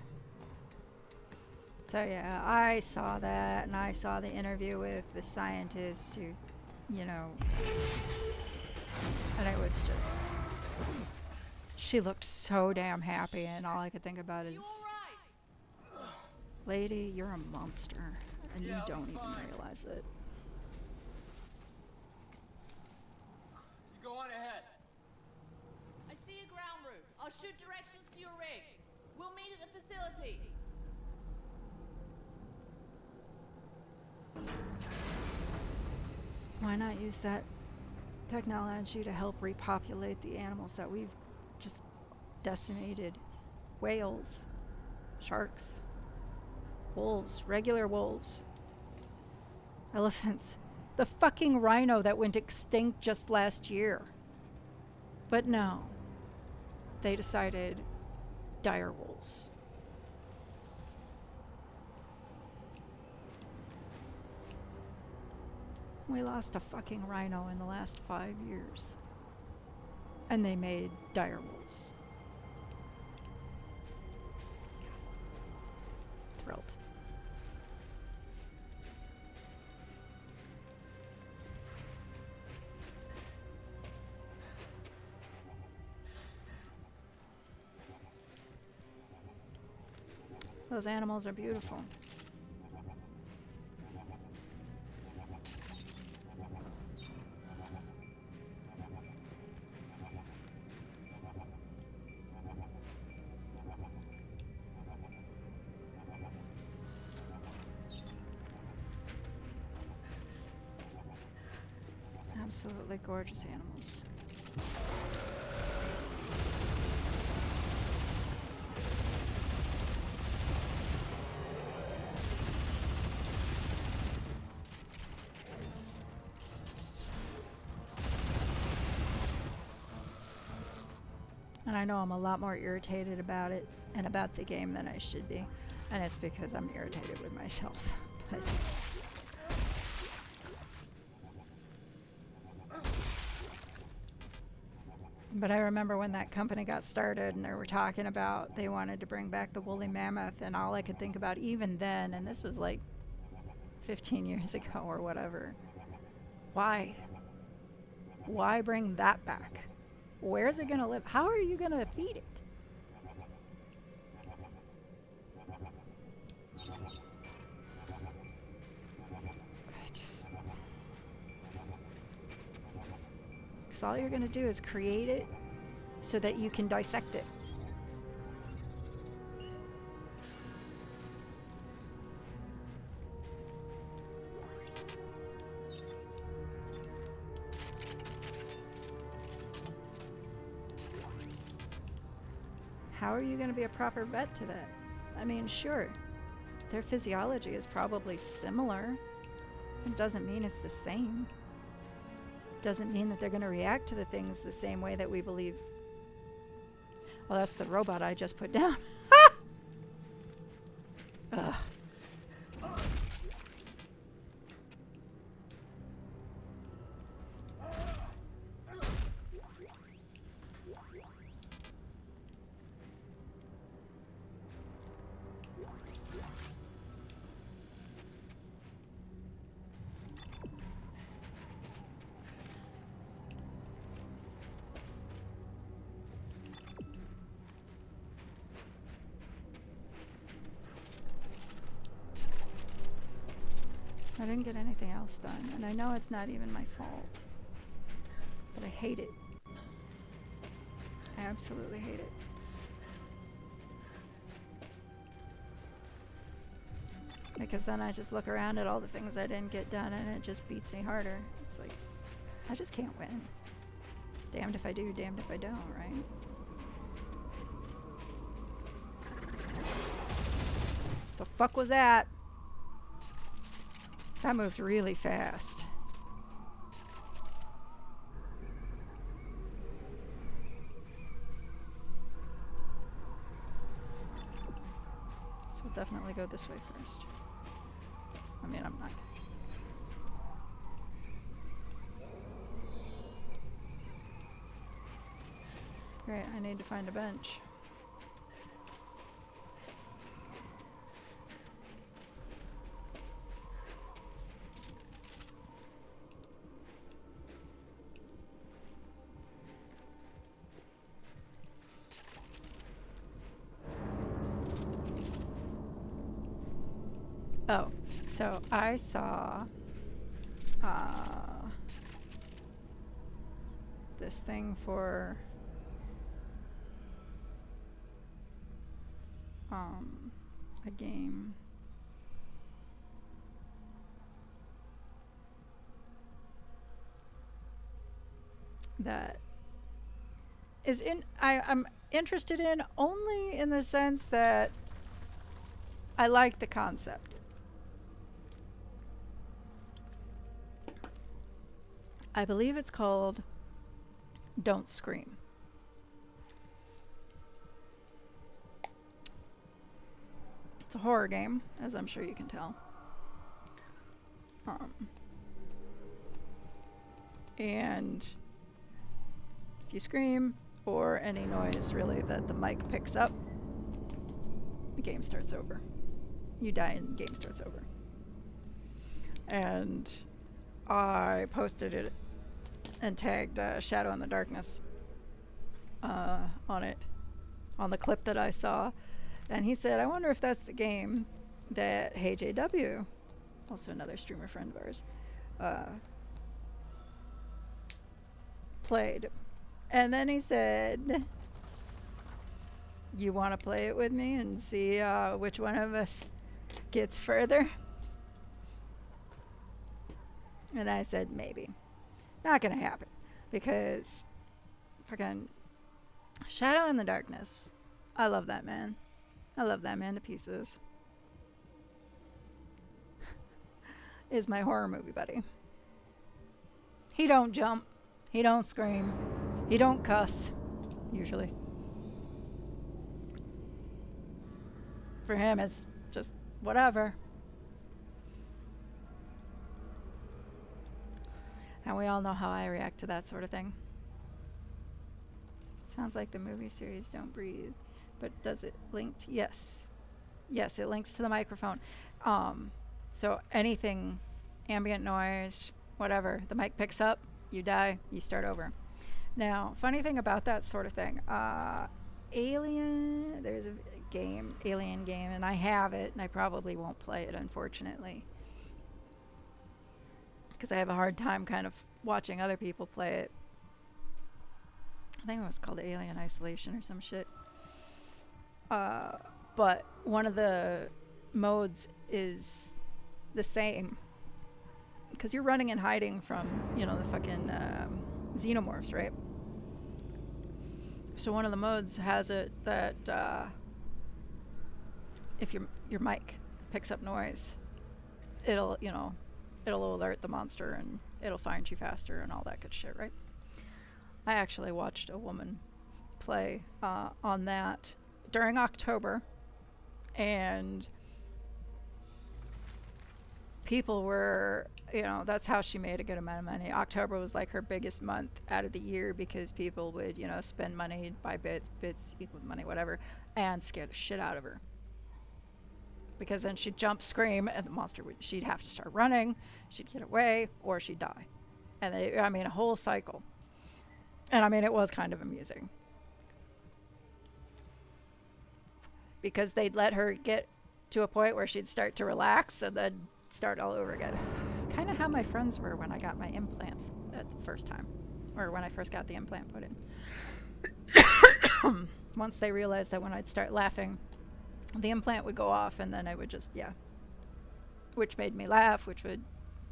So yeah, I saw that, and I saw the interview with the scientist who, you know, and it was just, she looked so damn happy, and all I could think about is, lady, you're a monster, and you don't even realize it. You go on ahead. I see a ground route. I'll shoot directions to your rig. We'll meet at the facility. Why not use that technology to help repopulate the animals that we've just decimated? Whales, sharks, wolves, regular wolves, elephants, the fucking rhino that went extinct just last year. But no, they decided dire wolves. We lost a fucking rhino in the last 5 years. And they made dire wolves. Thrilled. Those animals are beautiful. Absolutely gorgeous animals. And I know I'm a lot more irritated about it and about the game than I should be. And it's because I'm irritated with myself. But I remember when that company got started and they were talking about they wanted to bring back the woolly mammoth, and all I could think about even then, and this was like 15 years ago or whatever, why? Why bring that back? Where's it gonna live? How are you gonna feed it? Because all you're gonna do is create it so that you can dissect it. How are you going to be a proper vet to that? I mean, sure, their physiology is probably similar. It doesn't mean it's the same. Doesn't mean that they're going to react to the things the same way that we believe. Well, that's the robot I just put down. Ugh. I didn't get anything else done, and I know it's not even my fault. But I hate it. I absolutely hate it. Because then I just look around at all the things I didn't get done, and it just beats me harder. It's like, I just can't win. Damned if I do, damned if I don't, right? The fuck was that? That moved really fast. So we'll definitely go this way first. I mean, I'm not. Great, I need to find a bench. Oh, so I saw this thing for a game. That is I'm interested in only in the sense that I like the concept. I believe it's called Don't Scream. It's a horror game, as I'm sure you can tell. And if you scream, or any noise really that the mic picks up, the game starts over. You die and the game starts over. And I posted it and tagged Shadow in the Darkness on it, on the clip that I saw. And he said, I wonder if that's the game that Hey JW, also another streamer friend of ours, played. And then he said, you want to play it with me and see which one of us gets further? And I said, maybe. Not gonna happen. Because fucking Shadow in the Darkness, I love that man. I love that man to pieces. Is my horror movie buddy. He don't jump. He don't scream. He don't cuss, usually. For him, it's just whatever. And we all know how I react to that sort of thing. Sounds like the movie series Don't Breathe. But does it link to... Yes. Yes, it links to the microphone. So anything, ambient noise, whatever, the mic picks up, you die, you start over. Now, funny thing about that sort of thing, Alien, there's a game, Alien game, and I have it, and I probably won't play it, unfortunately. Because I have a hard time kind of watching other people play it. I think it was called Alien Isolation or some shit. But one of the modes is the same. Because you're running and hiding from, you know, the fucking xenomorphs, right? So one of the modes has it that if your mic picks up noise, it'll, you know, it'll alert the monster and it'll find you faster and all that good shit, right? I actually watched a woman play on that during October, and people were, you know, that's how she made a good amount of money. October was like her biggest month out of the year because people would, you know, spend money, buy bits equal money, whatever, and scare the shit out of her. Because then she'd jump, scream, and the monster would, she'd have to start running, she'd get away, or she'd die. And they, I mean, a whole cycle. And I mean, it was kind of amusing. Because they'd let her get to a point where she'd start to relax and then start all over again. Kind of how my friends were when I got my implant at the first time. Or when I first got the implant put in. Once they realized that when I'd start laughing, the implant would go off and then I would just, yeah. Which made me laugh, which would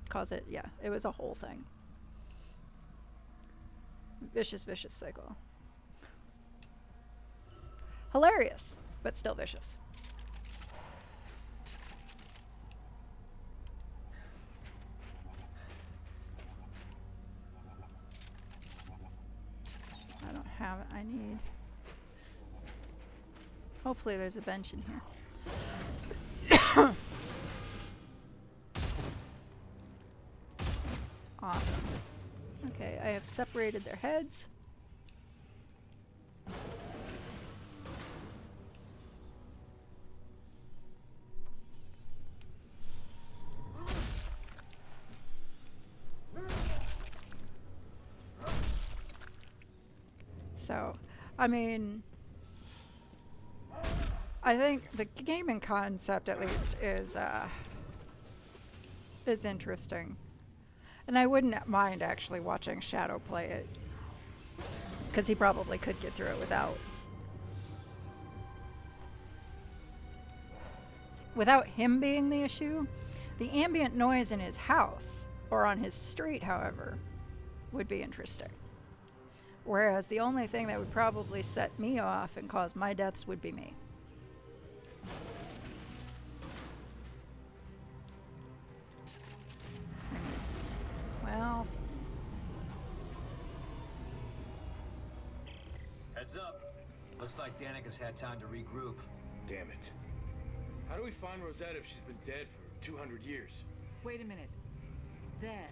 cause it, yeah. It was a whole thing. Vicious, vicious cycle. Hilarious, but still vicious. I don't have it. I need... Hopefully there's a bench in here. Awesome. Okay, I have separated their heads. So, I mean, I think the gaming concept, at least, is is interesting. And I wouldn't mind actually watching Shadow play it. Because he probably could get through it without him being the issue. The ambient noise in his house, or on his street, however, would be interesting. Whereas the only thing that would probably set me off and cause my deaths would be me. Well, Heads up. Looks like Danica's had time to regroup. Damn it. How do we find Rosetta if she's been dead for 200 years? Wait a minute. There.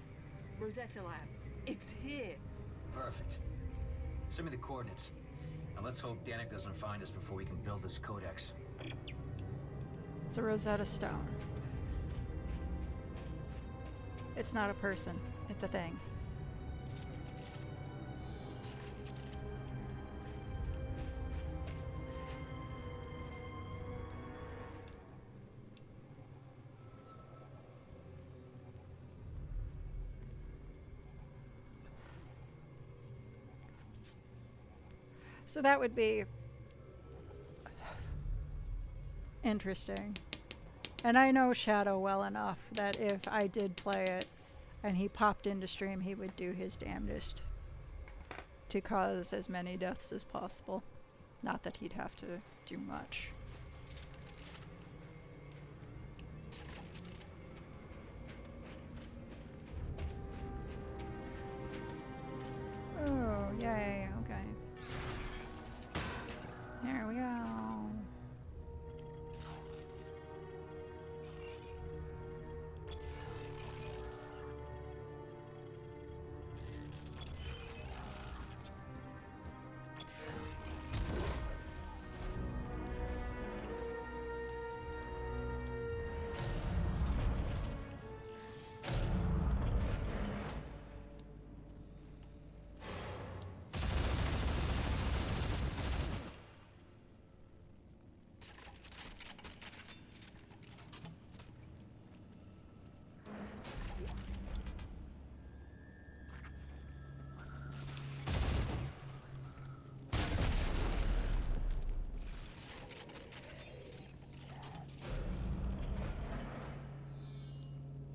Rosetta Lab. It's here. Perfect. Send me the coordinates. Now let's hope Danica doesn't find us before we can build this codex. it's a Rosetta Stone. It's not a person, it's a thing. So that would be interesting. And I know Shadow well enough that if I did play it and he popped into stream, he would do his damnedest to cause as many deaths as possible. Not that he'd have to do much. Oh, yay, okay. There we go.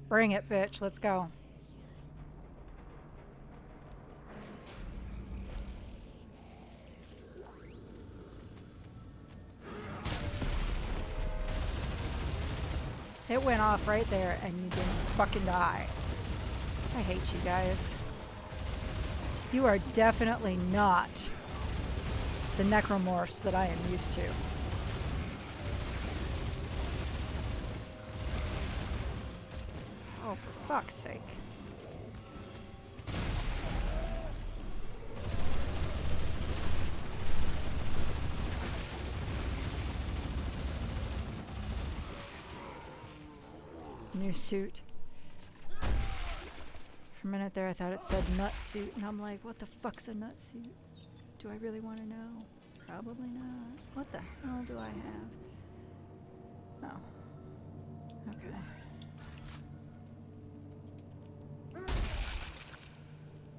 Bring it, bitch. Let's go. It went off right there and you didn't fucking die. I hate you guys. You are definitely not the necromorphs that I am used to. Oh, for fuck's sake. New suit. For a minute there I thought it said nut suit, and I'm like, what the fuck's a nut suit? Do I really want to know? Probably not. What the hell do I have? Oh. Okay.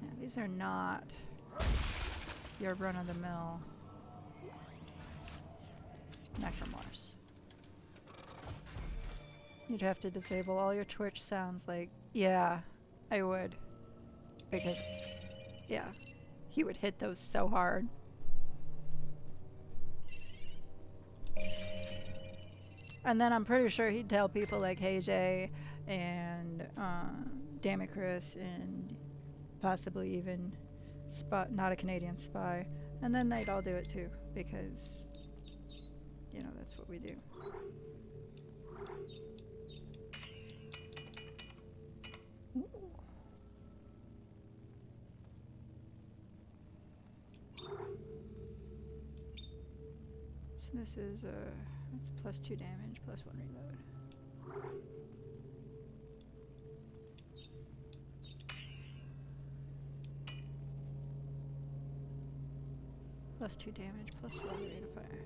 Yeah, these are not your run-of-the-mill necromorphs. You'd have to disable all your Twitch sounds like, yeah, I would. Because, yeah, he would hit those so hard. And then I'm pretty sure he'd tell people like Hey Jay and Damocris and possibly even Not a Canadian Spy. And then they'd all do it too, because, you know, that's what we do. Ooh. So this is it's plus 2 damage, plus 1 reload. Plus 2 damage, plus 1 rate of fire.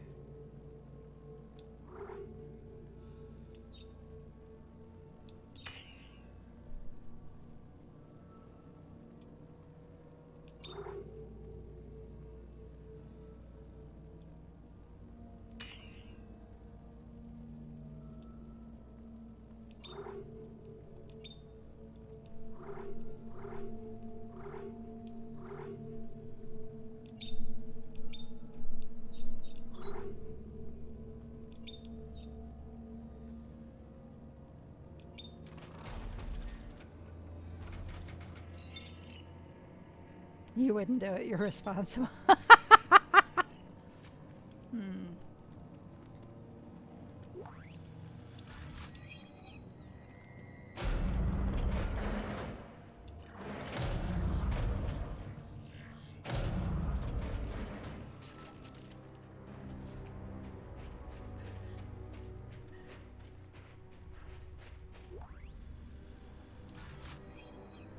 You wouldn't do it. You're responsible. Hmm.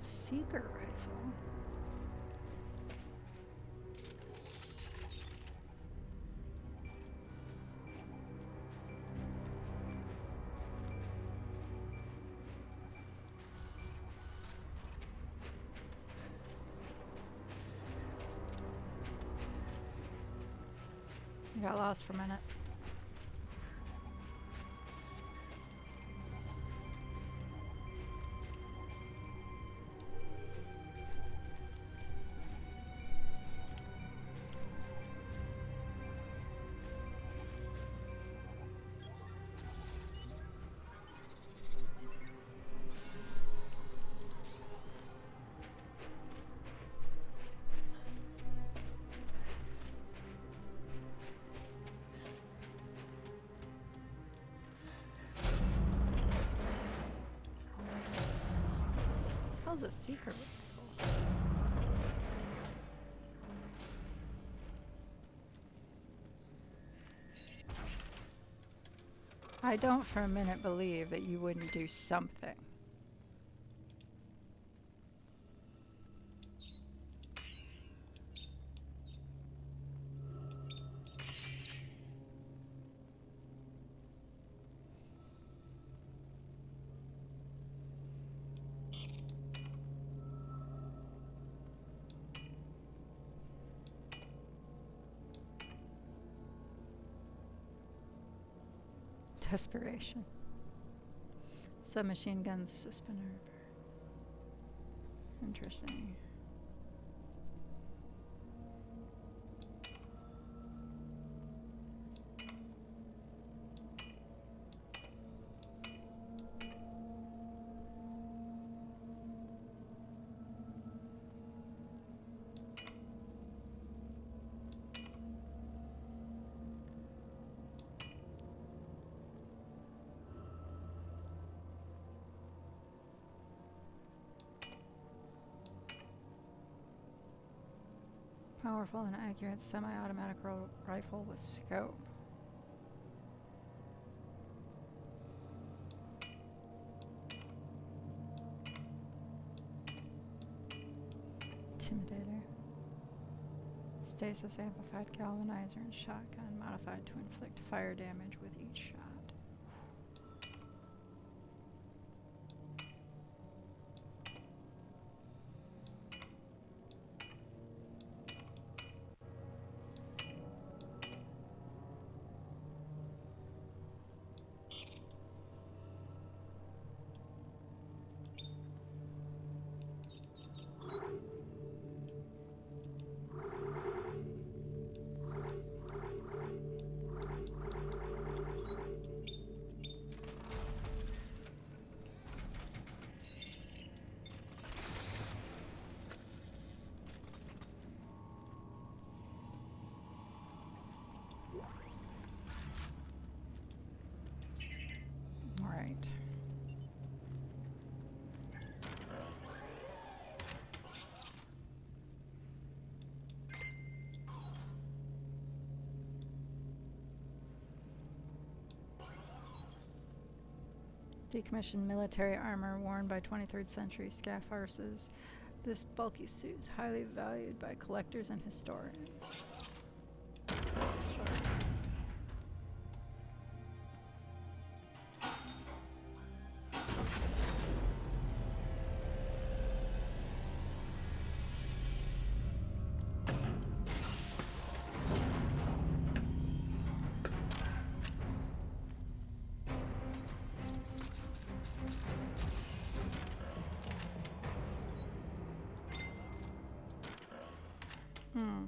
Seeker rifle. I got lost for a minute. How's a seeker rifle? I don't for a minute believe that you wouldn't do something. Desperation. Submachine guns, suspender. Interesting. Powerful and accurate semi-automatic rifle with scope. Intimidator. Stasis amplified galvanizer and shotgun modified to inflict fire damage with each shot. Right. Decommissioned military armor worn by 23rd century scaff arses. This bulky suit is highly valued by collectors and historians. Sure. Hmm.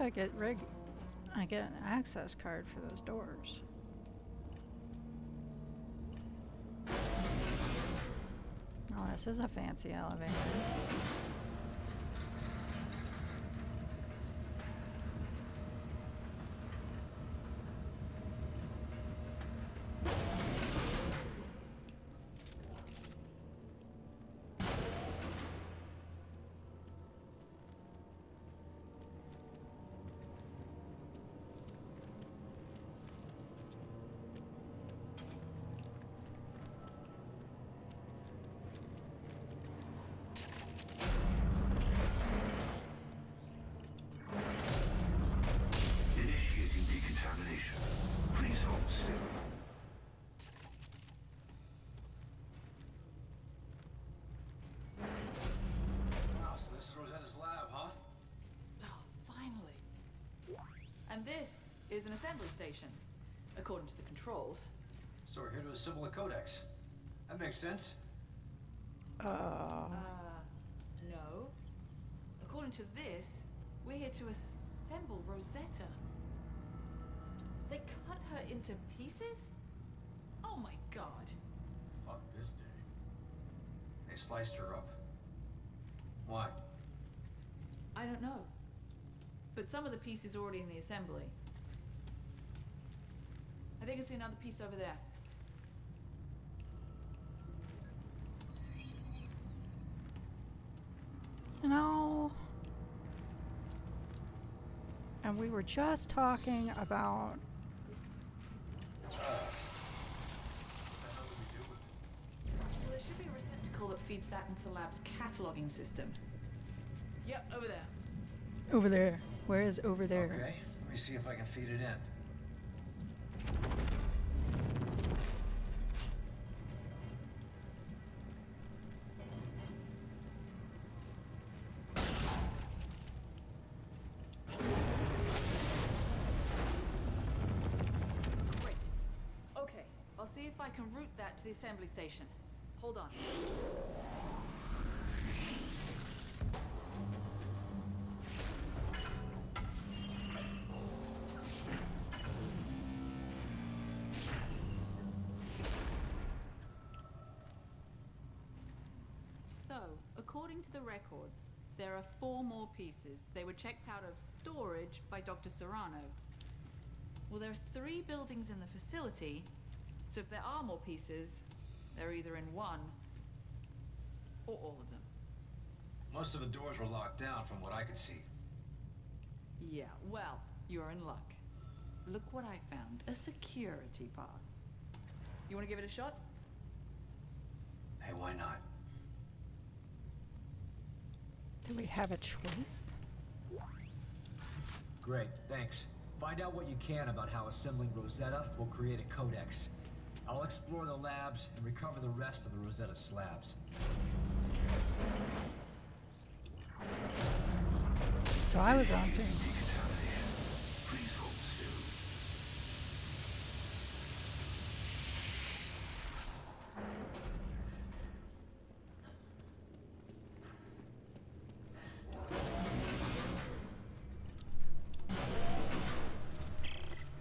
I get I get an access card for those doors. Oh, this is a fancy elevator. Initiating decontamination. Please hold still. Wow, so this is Rosetta's lab, huh? Oh, finally. And this is an assembly station, according to the controls. So we're here to assemble a codex. That makes sense. No. According to this, we're here to assemble Rosetta. They cut her into pieces? Oh my god. Fuck this day. They sliced her up. Why? I don't know. But some of the pieces are already in the assembly. I think I see another piece over there. No. And we were just talking about Well, there should be a receptacle that feeds that into the lab's cataloging system. Yep, over there. over there. Where is over there? Okay, let me see if I can feed it in. Great. Okay, I'll see if I can route that to the assembly station. Hold on. So, according to the records, there are 4 more pieces. They were checked out of storage by Dr. Serrano. Well, there are 3 buildings in the facility, so if there are more pieces, they're either in one or all of them. Most of the doors were locked down from what I could see. Yeah, well, you're in luck. Look what I found. A security pass. You want to give it a shot? Hey, why not? Do we have a choice? Great, thanks. Find out what you can about how assembling Rosetta will create a codex. I'll explore the labs and recover the rest of the Rosetta slabs. So I was wrong too. Decontamination. Please hold still.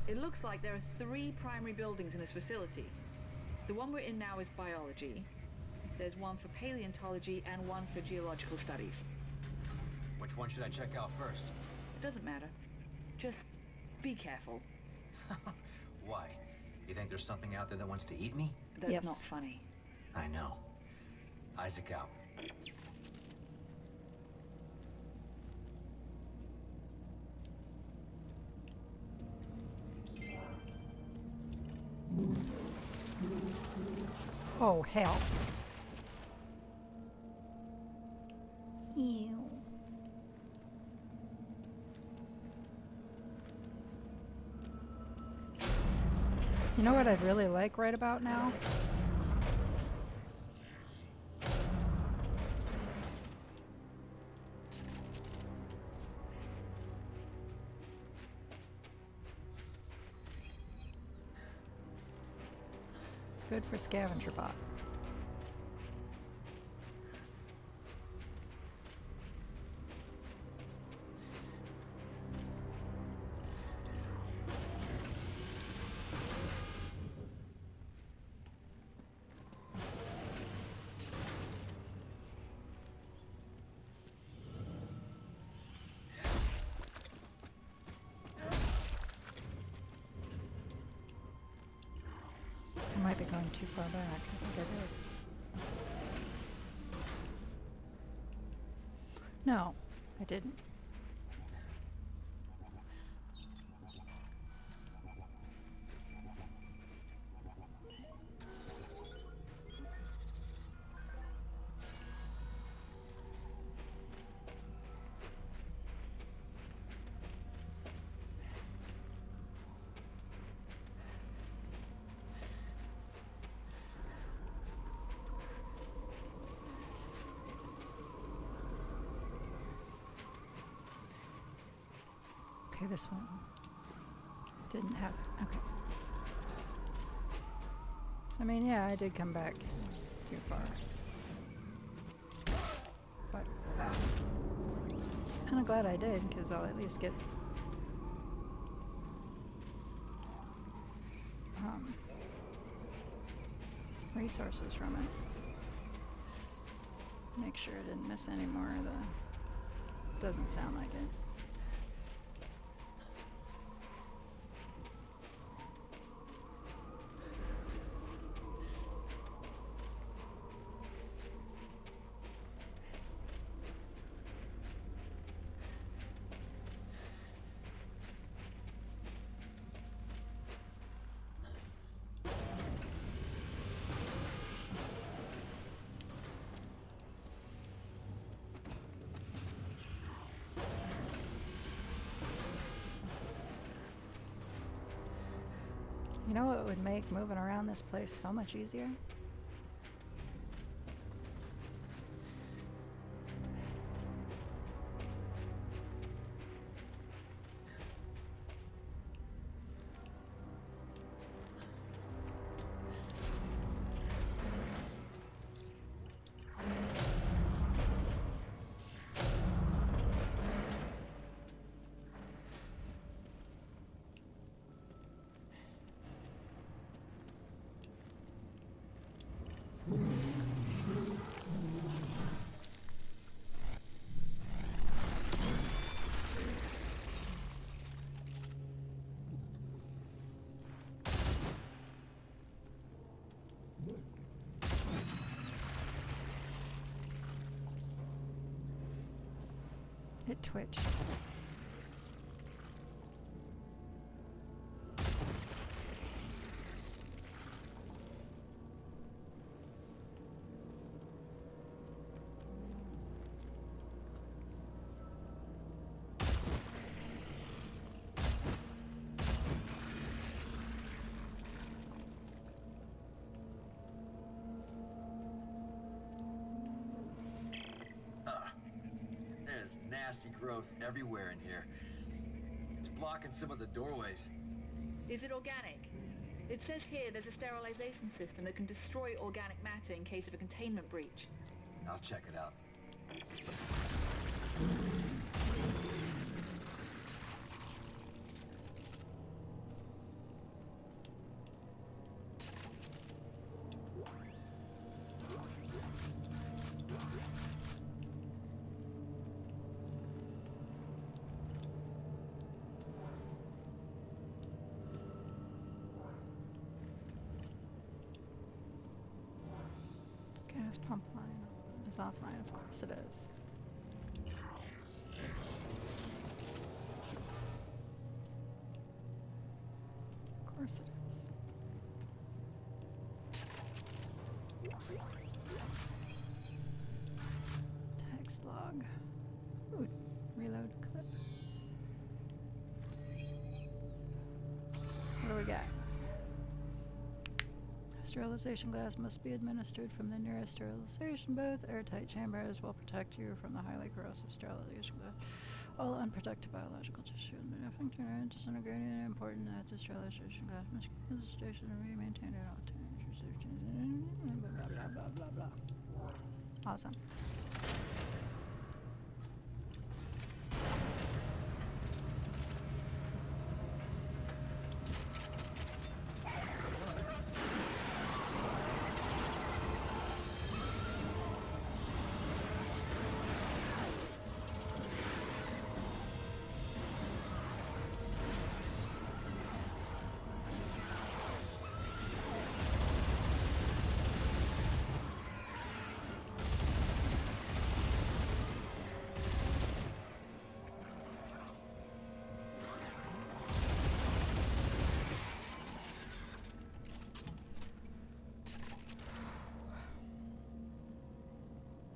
It looks like there are 3 primary buildings in this facility. The one we're in now is biology. There's one for paleontology and one for geological studies. Which one should I check out first? It doesn't matter. Just be careful. Why? You think there's something out there that wants to eat me? That's Yes. not funny. I know. Isaac out. Oh, hell. Ew. You know what I'd really like right about now? Good for scavenger bot. I might be going too far back. I think I did. No, I didn't. Okay, this one didn't have it. Okay. So, I mean, yeah, I did come back too far. But I'm glad I did, because I'll at least get resources from it. Make sure I didn't miss any more of the... Doesn't sound like it. You know what would make moving around this place so much easier? It twitched. There's nasty growth everywhere in here. It's blocking some of the doorways. Is it organic? It says here there's a sterilization system that can destroy organic matter in case of a containment breach. I'll check it out. Gas pump line is offline. Of course it is. Of course it is. Text log. Ooh, reload clip. What do we got? Sterilization gas must be administered from the nearest sterilization booth. Airtight chambers will protect you from the highly corrosive sterilization gas. All unprotected biological tissue and disintegrating and important that the sterilization gas must keep the station and be maintained at all times. Blah, blah, blah, blah, blah, blah. Awesome.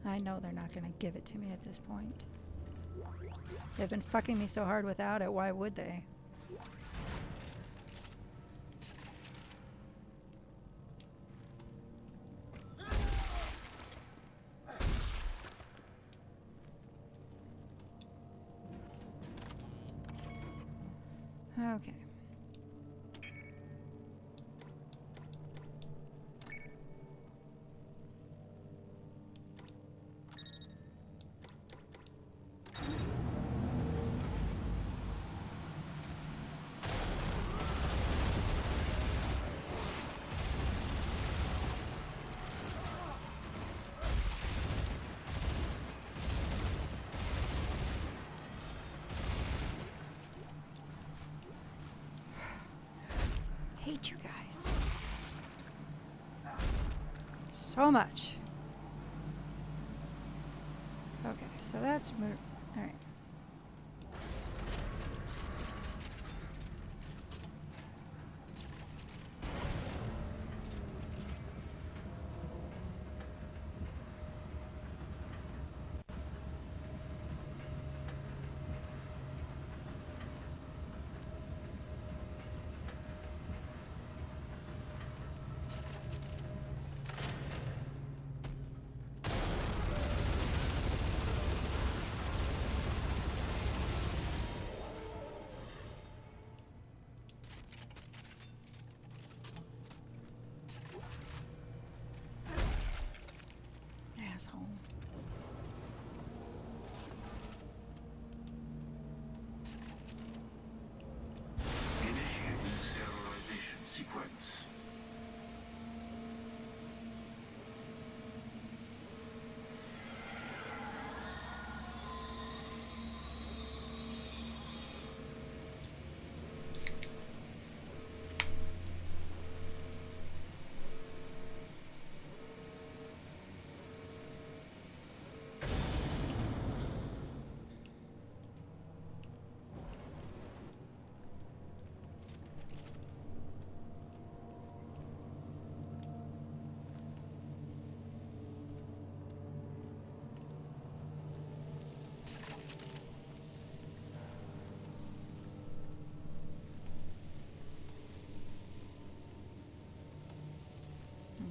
I know they're not going to give it to me at this point. They've been fucking me so hard without it, why would they? Okay. Hate you guys so much. Okay, so that's move. All right. Asshole. Initiating sterilization sequence.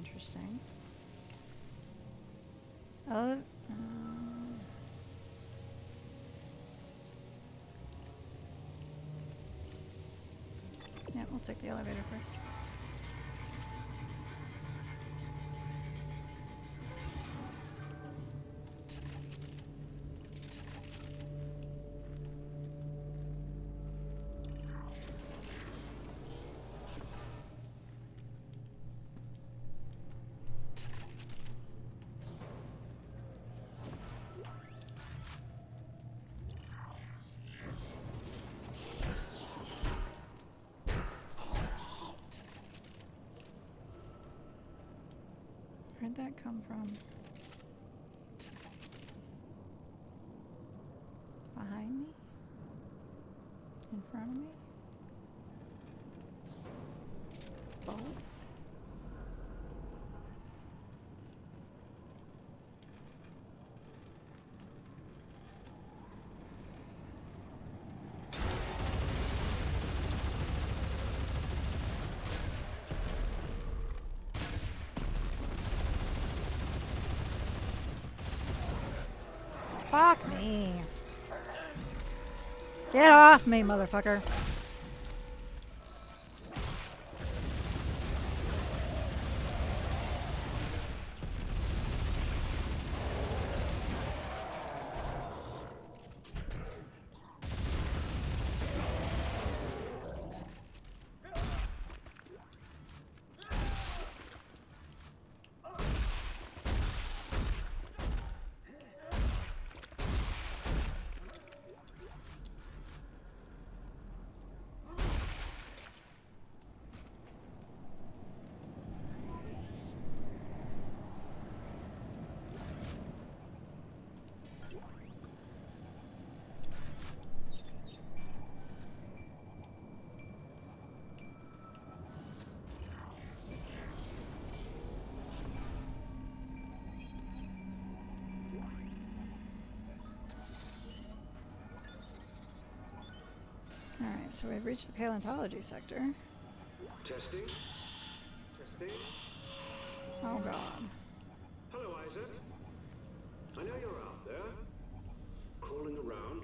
Interesting. Yeah, we'll take the elevator first. Where'd that come from? Behind me? In front of me? Both? Fuck me. Get off me, motherfucker. So we've reached the paleontology sector. Testing. Testing. Oh god. Hello, Isaac. I know you're out there, crawling around.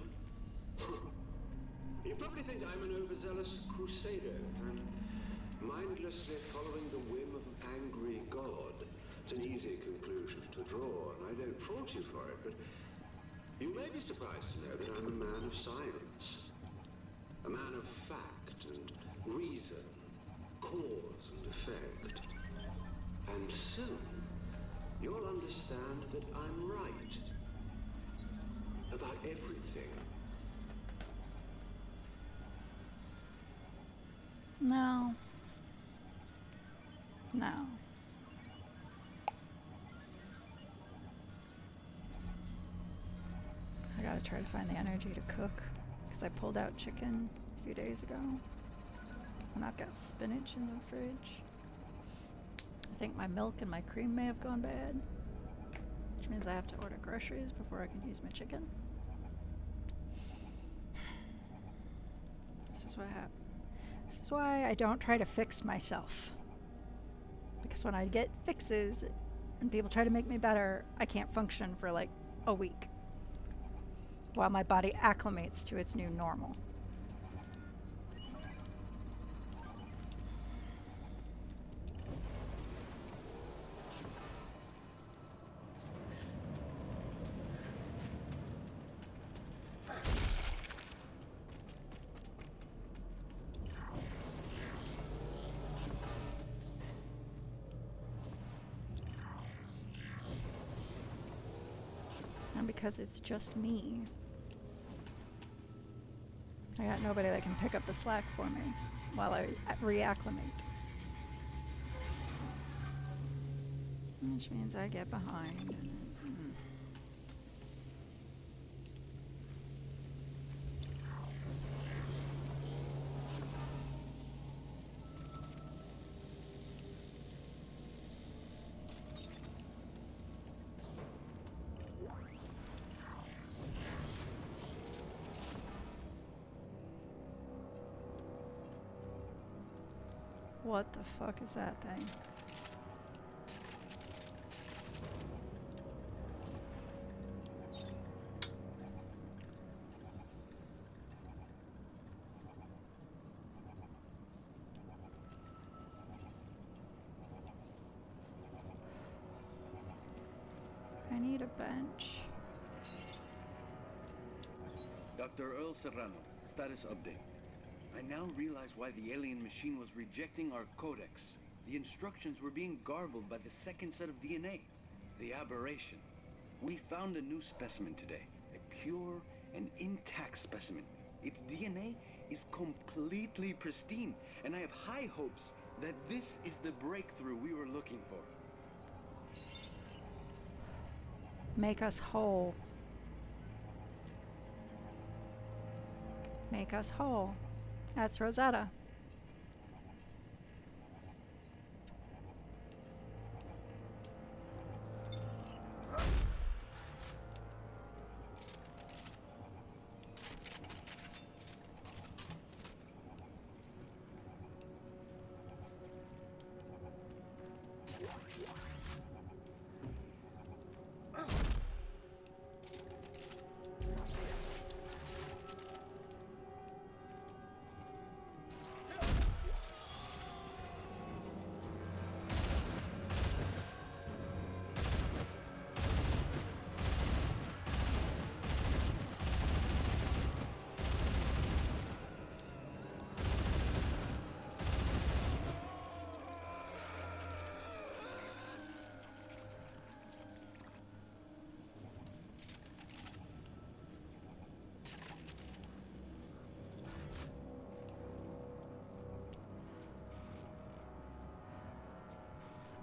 You probably think I'm an overzealous crusader. I'm mindlessly following the whim of an angry god. It's an easy conclusion to draw, and I don't fault you for it, but you may be surprised to know that I'm a man of science. A man of fact and reason, cause and effect. And soon, you'll understand that I'm right. About everything. No. No. I gotta try to find the energy to cook, because I pulled out chicken a few days ago. And I've got spinach in the fridge. I think my milk and my cream may have gone bad, which means I have to order groceries before I can use my chicken. This is what happens. This is why I don't try to fix myself. Because when I get fixes and people try to make me better, I can't function for like a week while my body acclimates to its new normal. And because it's just me, I got nobody that can pick up the slack for me while I reacclimate. Which means I get behind. What the fuck is that thing? I need a bench. Dr. Earl Serrano, status update. I now realize why the alien machine was rejecting our codex. The instructions were being garbled by the second set of DNA. The aberration. We found a new specimen today. A pure and intact specimen. Its DNA is completely pristine, and I have high hopes that this is the breakthrough we were looking for. Make us whole. Make us whole. That's Rosetta.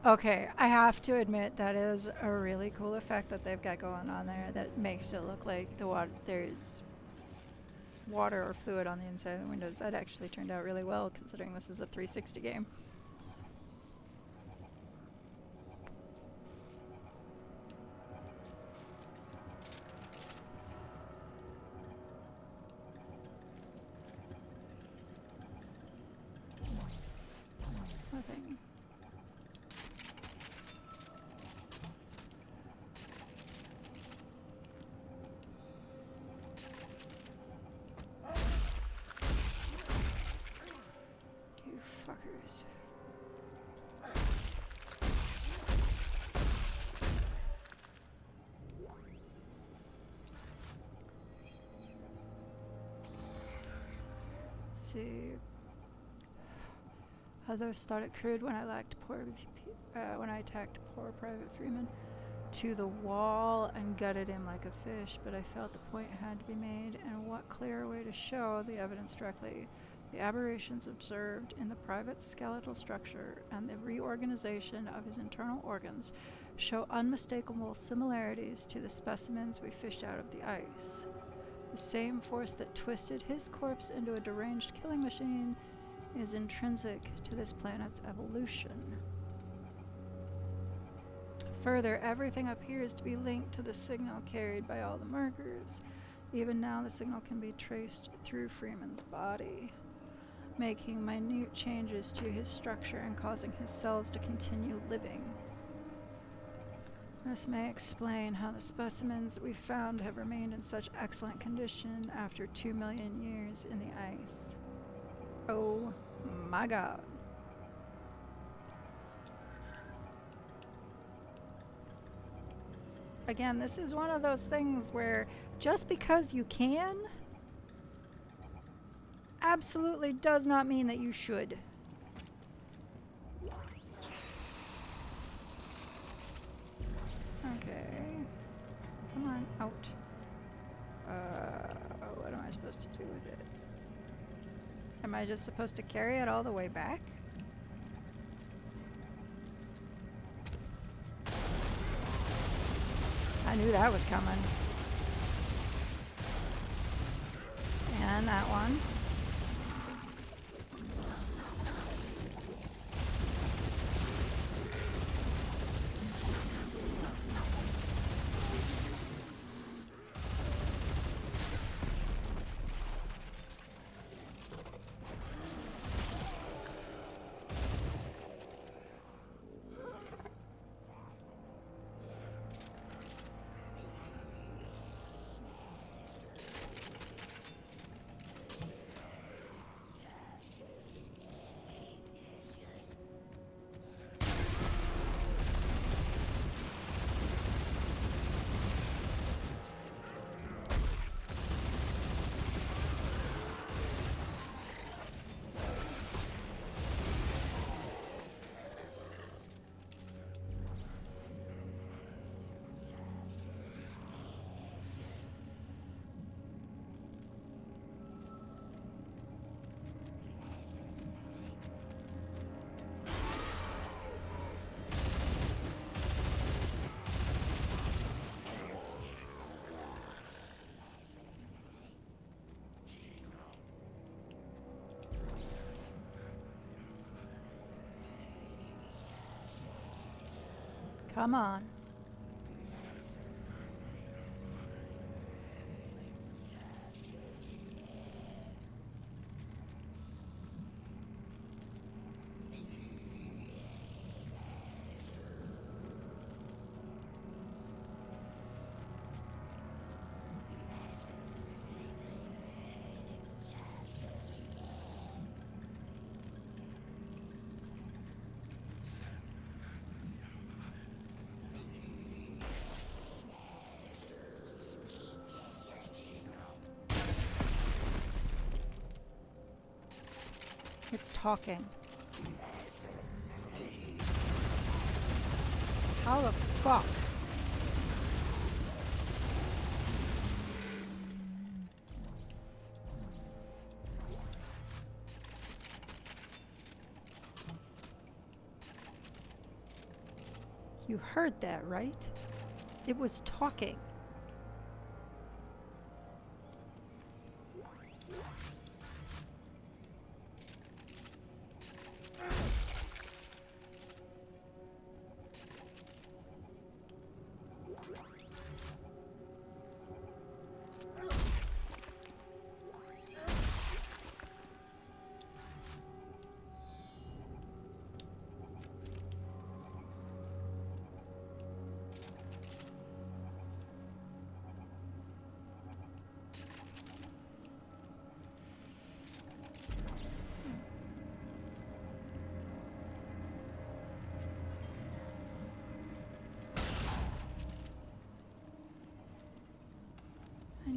Okay, I have to admit that is a really cool effect that they've got going on there that makes it look like the water, there's water or fluid on the inside of the windows. That actually turned out really well considering this is a 360 game. anything. You fuckers. Let's see. Others thought it crude when I when I attacked poor Private Freeman to the wall and gutted him like a fish, but I felt the point had to be made, and what clearer way to show the evidence directly. The aberrations observed in the private skeletal structure and the reorganization of his internal organs show unmistakable similarities to the specimens we fished out of the ice. The same force that twisted his corpse into a deranged killing machine is intrinsic to this planet's evolution. Further, everything appears to be linked to the signal carried by all the markers. Even now, the signal can be traced through Freeman's body, making minute changes to his structure and causing his cells to continue living. This may explain how the specimens we found have remained in such excellent condition after 2 million years in the ice. Oh my God. Again, this is one of those things where just because you can absolutely does not mean that you should. Okay. Come on, out. What am I supposed to do with it? Am I just supposed to carry it all the way back? I knew that was coming. And that one. Come on. It's talking. How the fuck? You heard that, right? It was talking.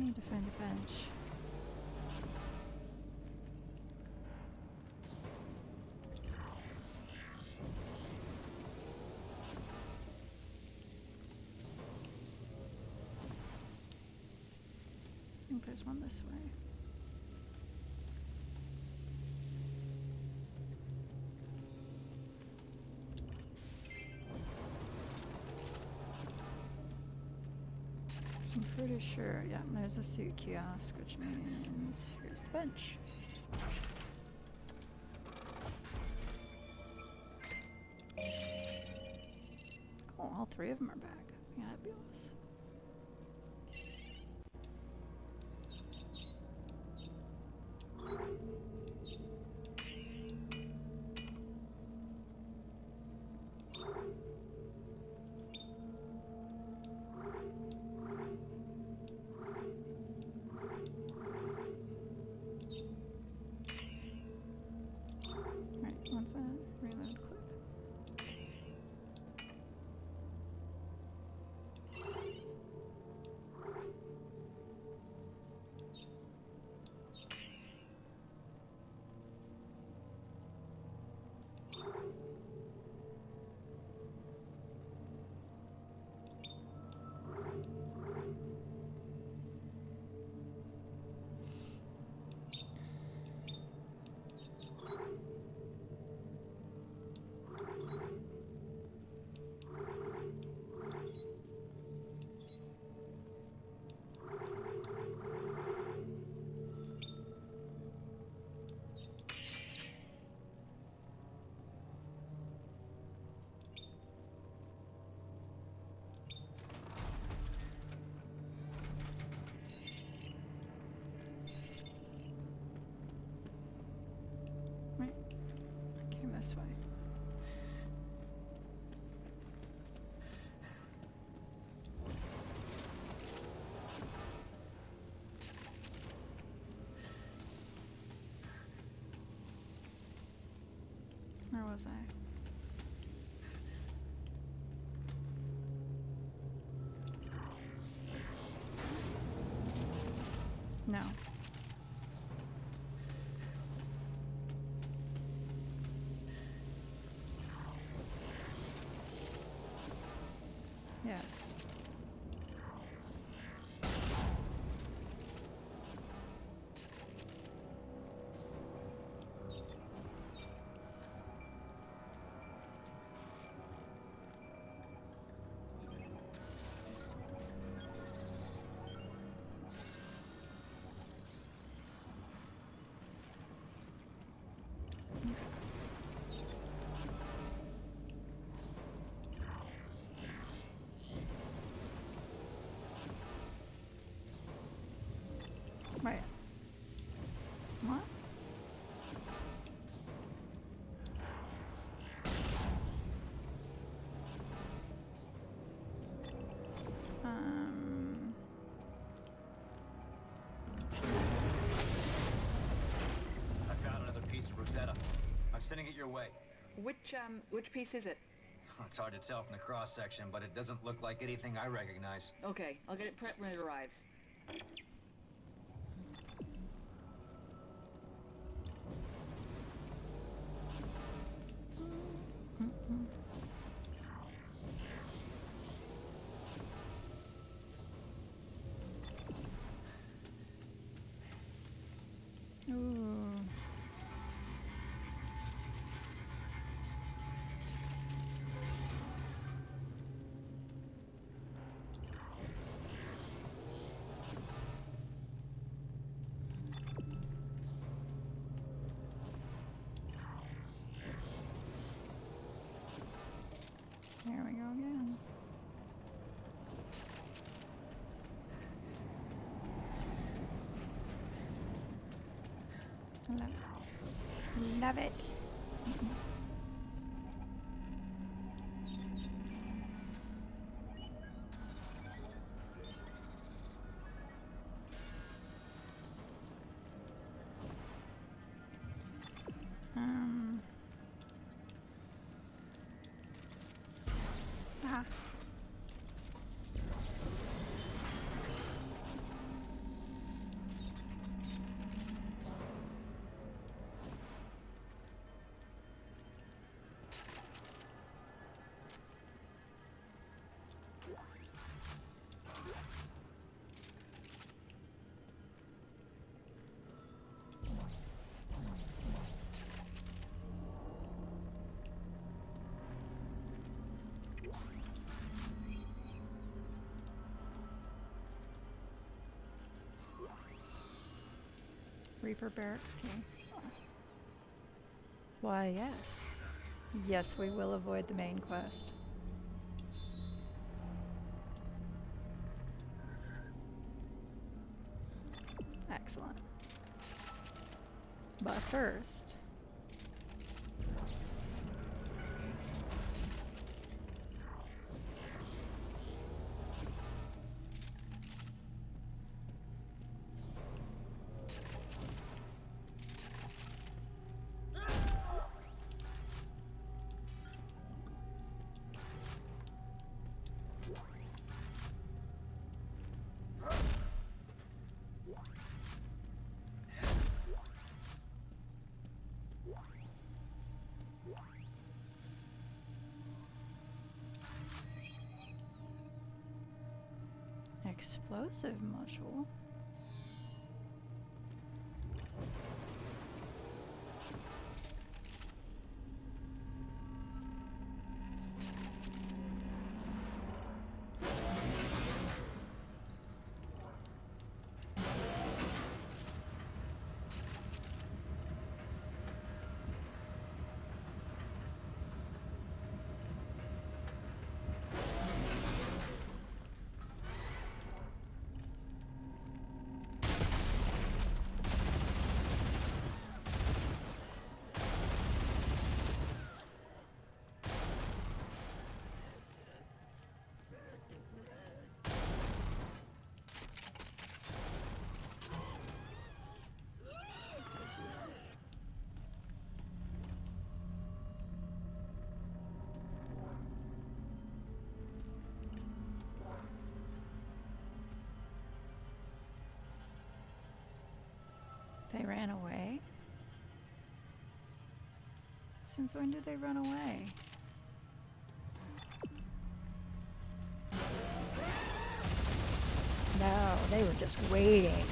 need to find a bench. I think there's one this way. So I'm pretty sure, yeah, there's a suit kiosk, which means here's the bench. Oh, all three of them are back. Fabulous. Right, what's that? Reload clip. Right, I came this way. Where was I? No. Yes. Right. What? I found another piece of Rosetta. I'm sending it your way. Which piece is it? It's hard to tell from the cross-section, but it doesn't look like anything I recognize. Okay, I'll get it prepped when it arrives. Ooh. There we go again. Love it. Love it. Reaper barracks key. Why, yes. Yes, we will avoid the main quest. Excellent. But first... Explosive module. They ran away? Since when did they run away? No, they were just waiting.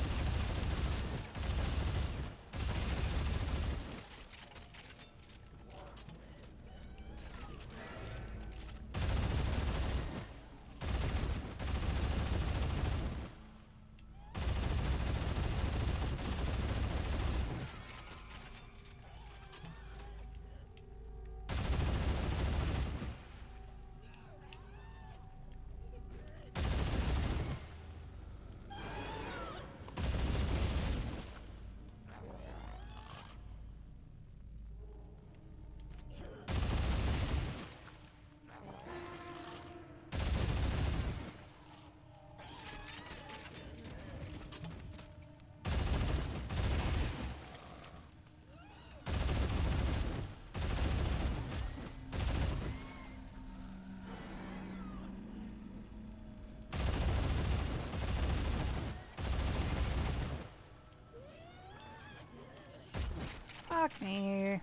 Fuck me.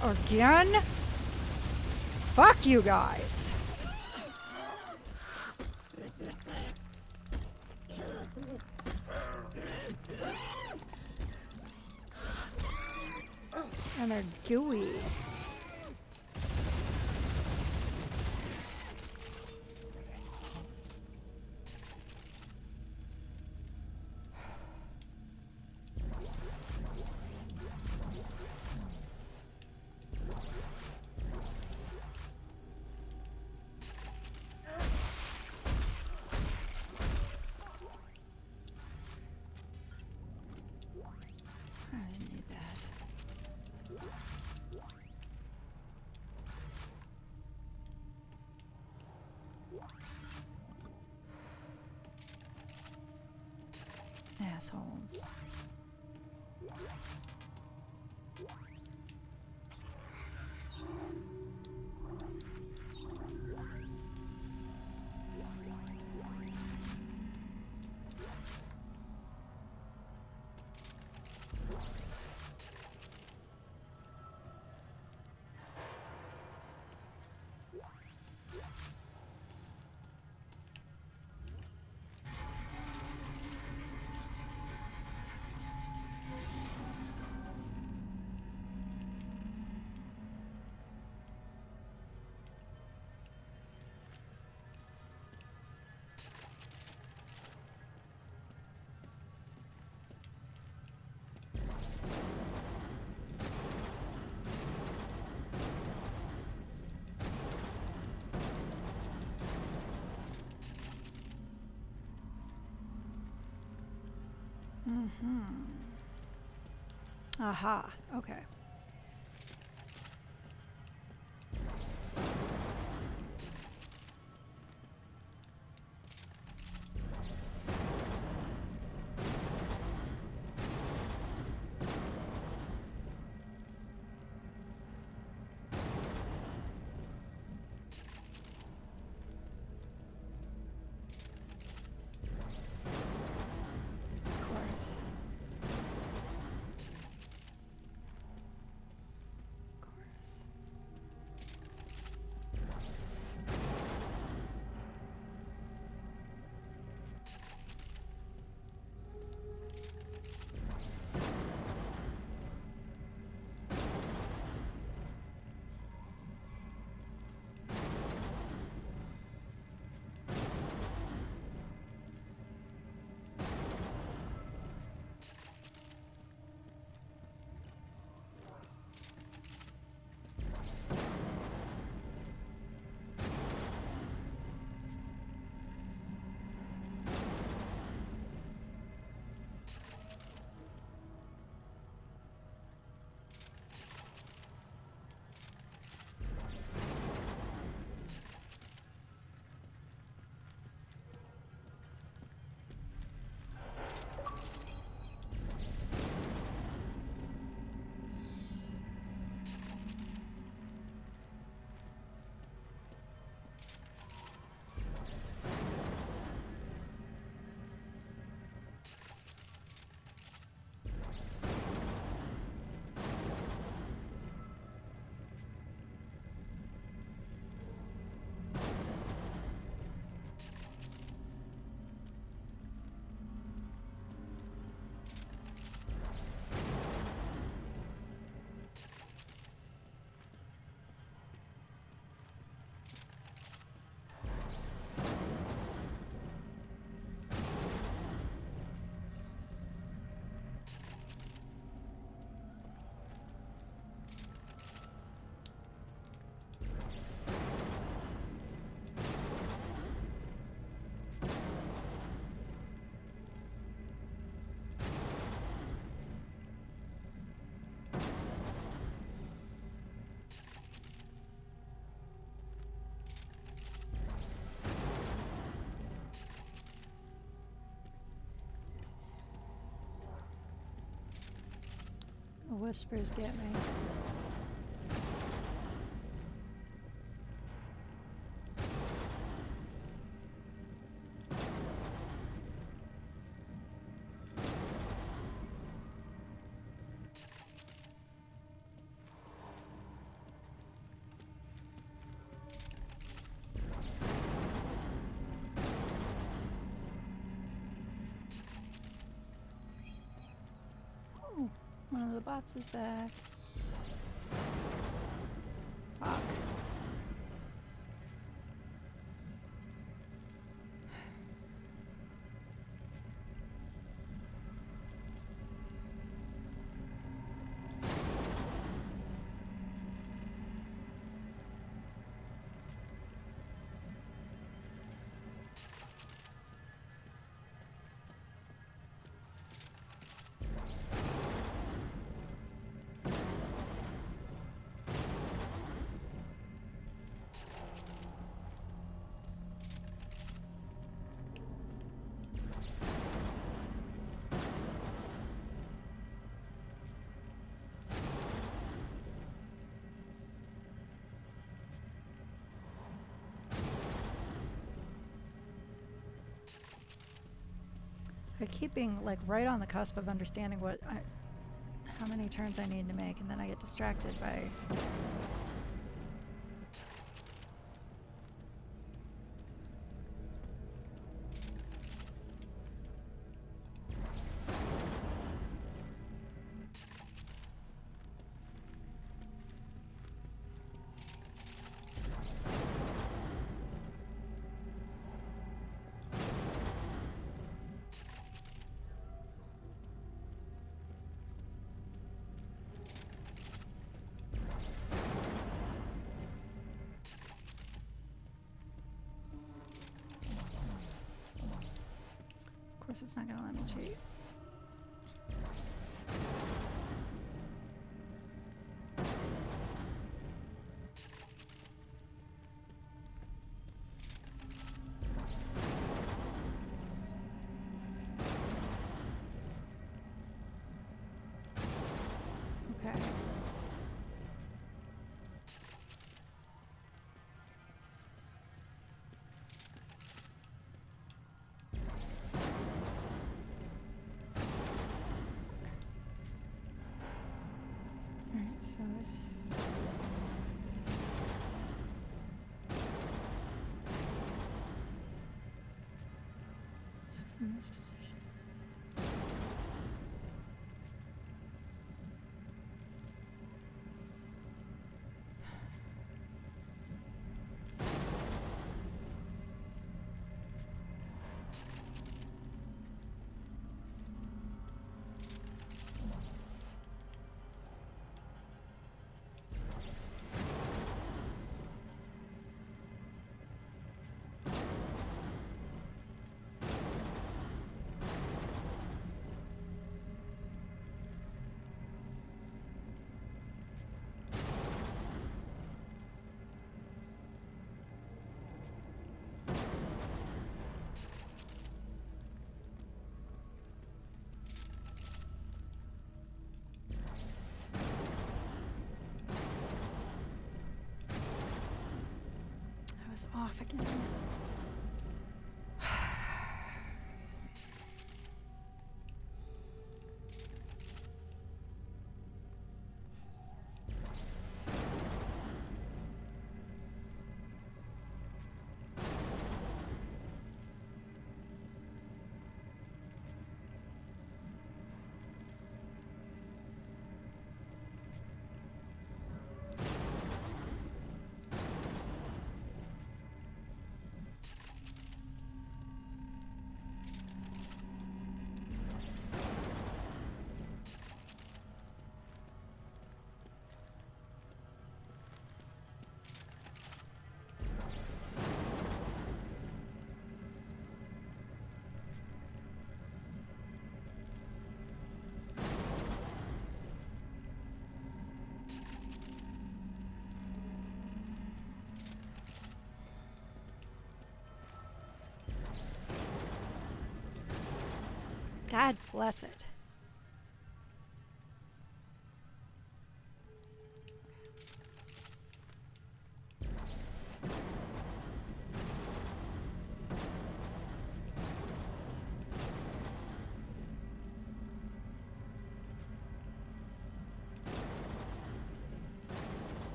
Again? Fuck you guys. And they're gooey. I didn't need that. Assholes. Mm-hmm. Aha. Okay. Of course. Of course. The whispers get me. Oh, one of the bots is back. Fuck. I keep being like right on the cusp of understanding how many turns I need to make, and then I get distracted by. Of course, it's not going to let me cheat. in this position. I was off again. God bless it.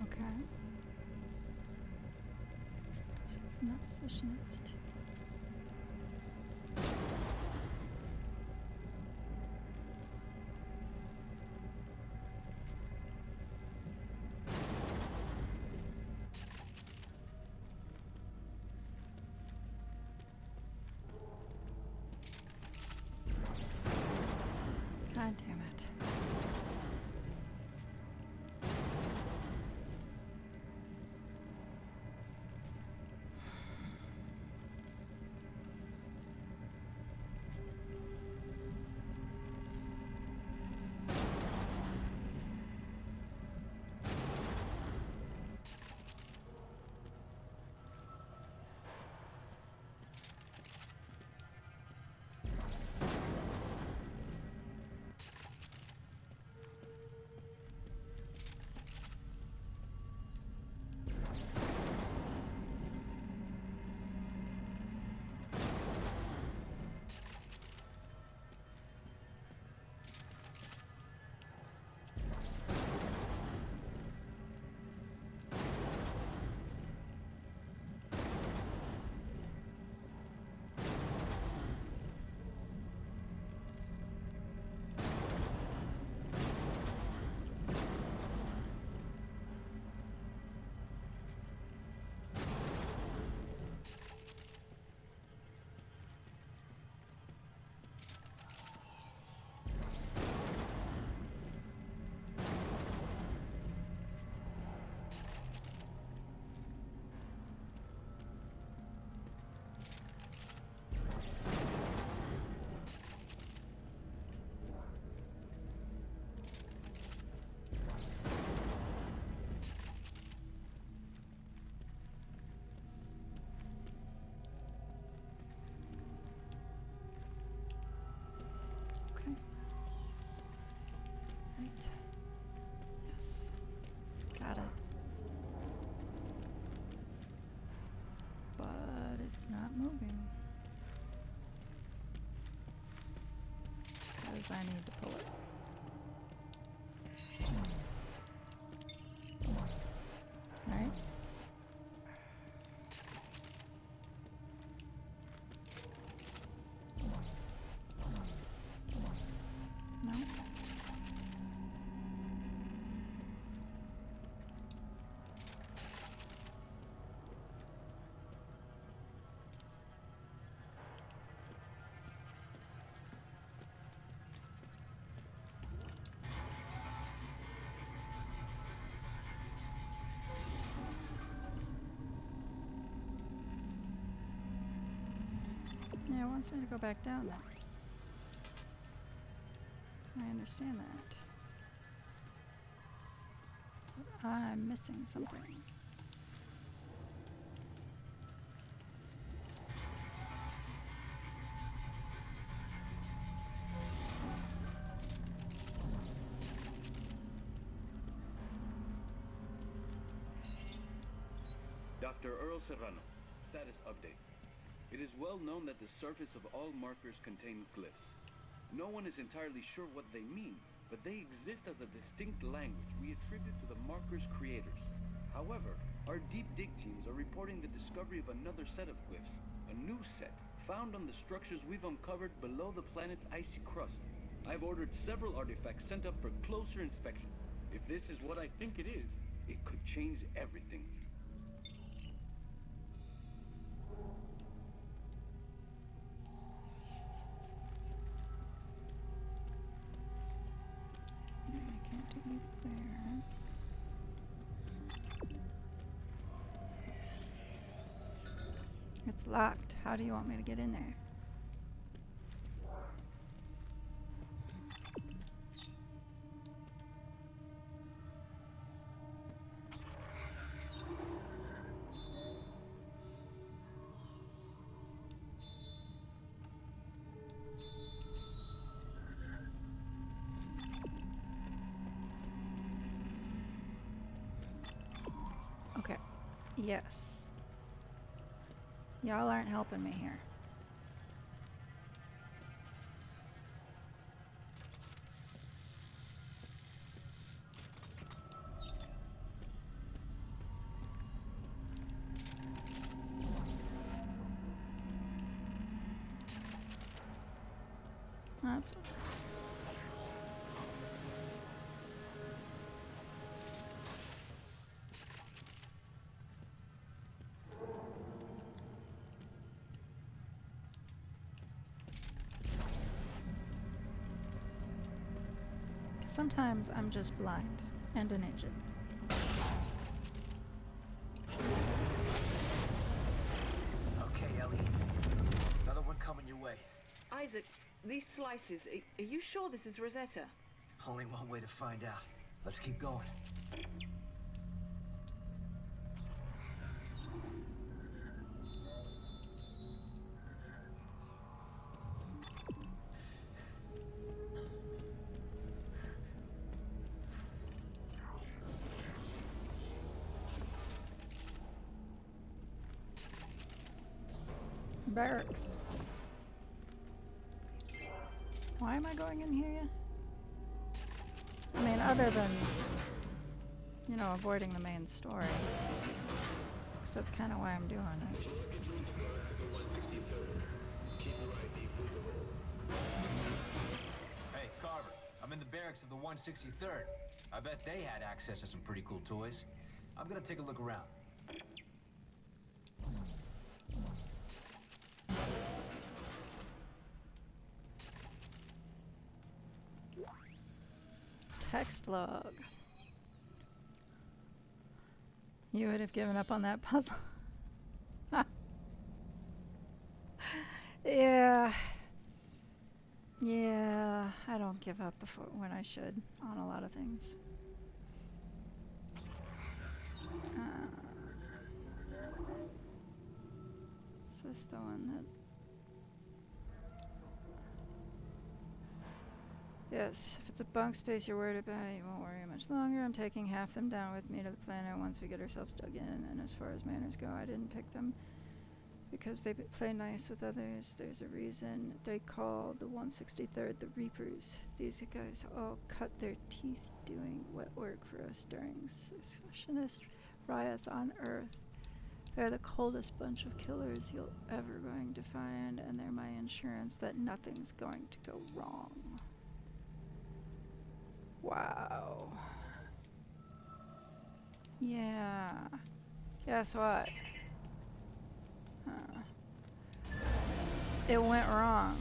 Okay. So from that position, it's two. God damn it. I need to pull it. Right? No. Yeah, it wants me to go back down there. I understand that. But I'm missing something. Dr. Earl Serrano, status update. It is well known that the surface of all markers contain glyphs. No one is entirely sure what they mean, but they exist as a distinct language we attribute to the markers' creators. However, our deep dig teams are reporting the discovery of another set of glyphs, a new set, found on the structures we've uncovered below the planet's icy crust. I've ordered several artifacts sent up for closer inspection. If this is what I think it is, it could change everything. I can't do it there. It's locked. How do you want me to get in there? Okay. Yes. Y'all aren't helping me here. That's what it is. Sometimes I'm just blind and an idiot. Okay, Ellie. Another one coming your way. Isaac, these slices, are you sure this is Rosetta? Only one way to find out. Let's keep going. Barracks. Why am I going in here yet? I mean, other than, you know, avoiding the main story. Because that's kind of why I'm doing it. Hey, Carver, I'm in the barracks of the 163rd. I bet they had access to some pretty cool toys. I'm gonna take a look around. Text log. You would have given up on that puzzle. Yeah. Yeah, I don't give up before when I should on a lot of things. Is this the one that... Yes, if it's a bunk space you're worried about, you won't worry much longer. I'm taking half them down with me to the planet once we get ourselves dug in. And as far as manners go, I didn't pick them. Because they play nice with others, there's a reason they call the 163rd the Reapers. These guys all cut their teeth doing wet work for us during secessionist riots on Earth. They're the coldest bunch of killers you'll ever going to find, and they're my insurance that nothing's going to go wrong. Wow. Yeah. Guess what? It went wrong.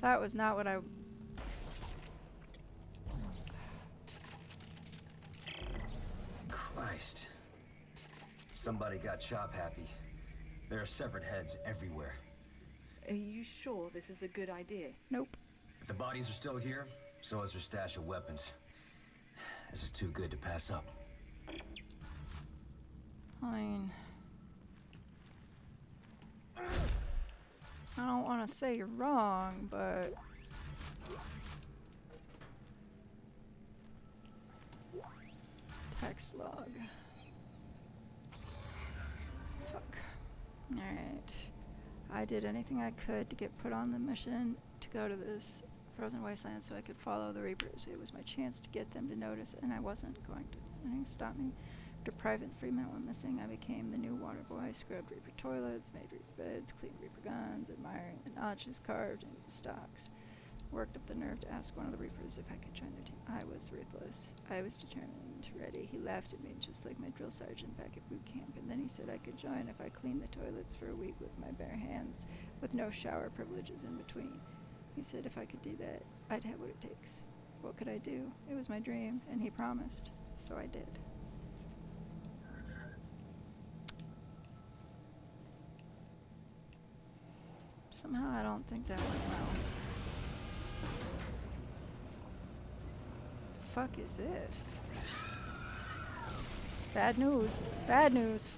That was not what I... Christ. Somebody got chop happy. There are severed heads everywhere. Are you sure this is a good idea? Nope. If the bodies are still here, so is their stash of weapons. This is too good to pass up. I mean... I don't want to say you're wrong, but... Text log. Fuck. Alright. I did anything I could to get put on the mission to go to this frozen wasteland so I could follow the Reapers. It was my chance to get them to notice, and I wasn't going to let anything stop me. After Private Freeman went missing, I became the new water boy, scrubbed Reaper toilets, made Reaper beds, cleaned Reaper guns, admiring the notches carved into the stocks. Worked up the nerve to ask one of the Reapers if I could join their team. I was ruthless. I was determined, ready. He laughed at me just like my drill sergeant back at boot camp, and then he said I could join if I cleaned the toilets for a week with my bare hands, with no shower privileges in between. He said if I could do that, I'd have what it takes. What could I do? It was my dream, and he promised, so I did. Somehow I don't think that went well. The fuck is this? Bad news. Bad news.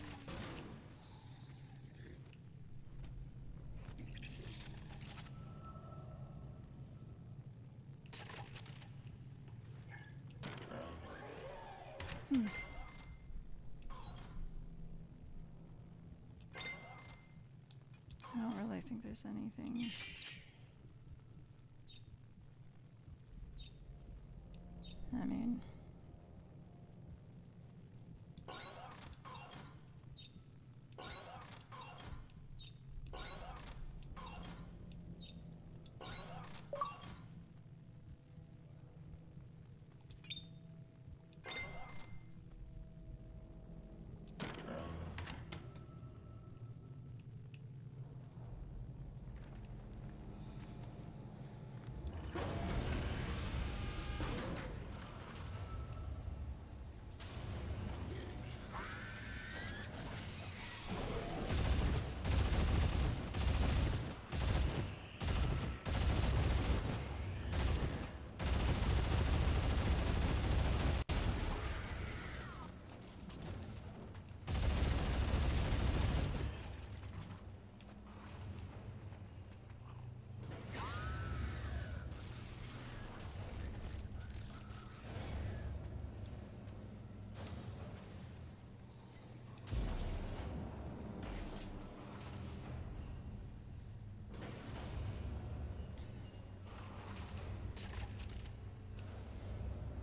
I don't really think there's anything. I mean...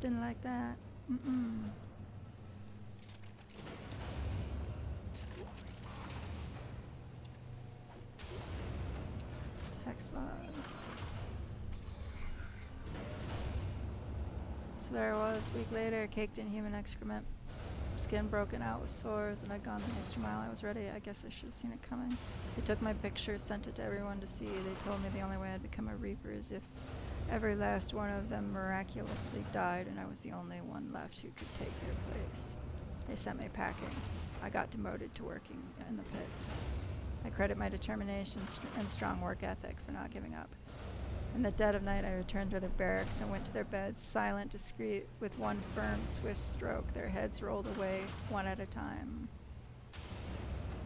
Didn't like that. Text log. So there I was, a week later, caked in human excrement. Skin broken out with sores, and I'd gone the extra mile. I was ready. I guess I should have seen it coming. They took my picture, sent it to everyone to see. They told me the only way I'd become a Reaper is if every last one of them miraculously died, and I was the only one left who could take their place. They sent me packing. I got demoted to working in the pits. I credit my determination and strong work ethic for not giving up. In the dead of night, I returned to their barracks and went to their beds, silent, discreet, with one firm, swift stroke. Their heads rolled away, one at a time.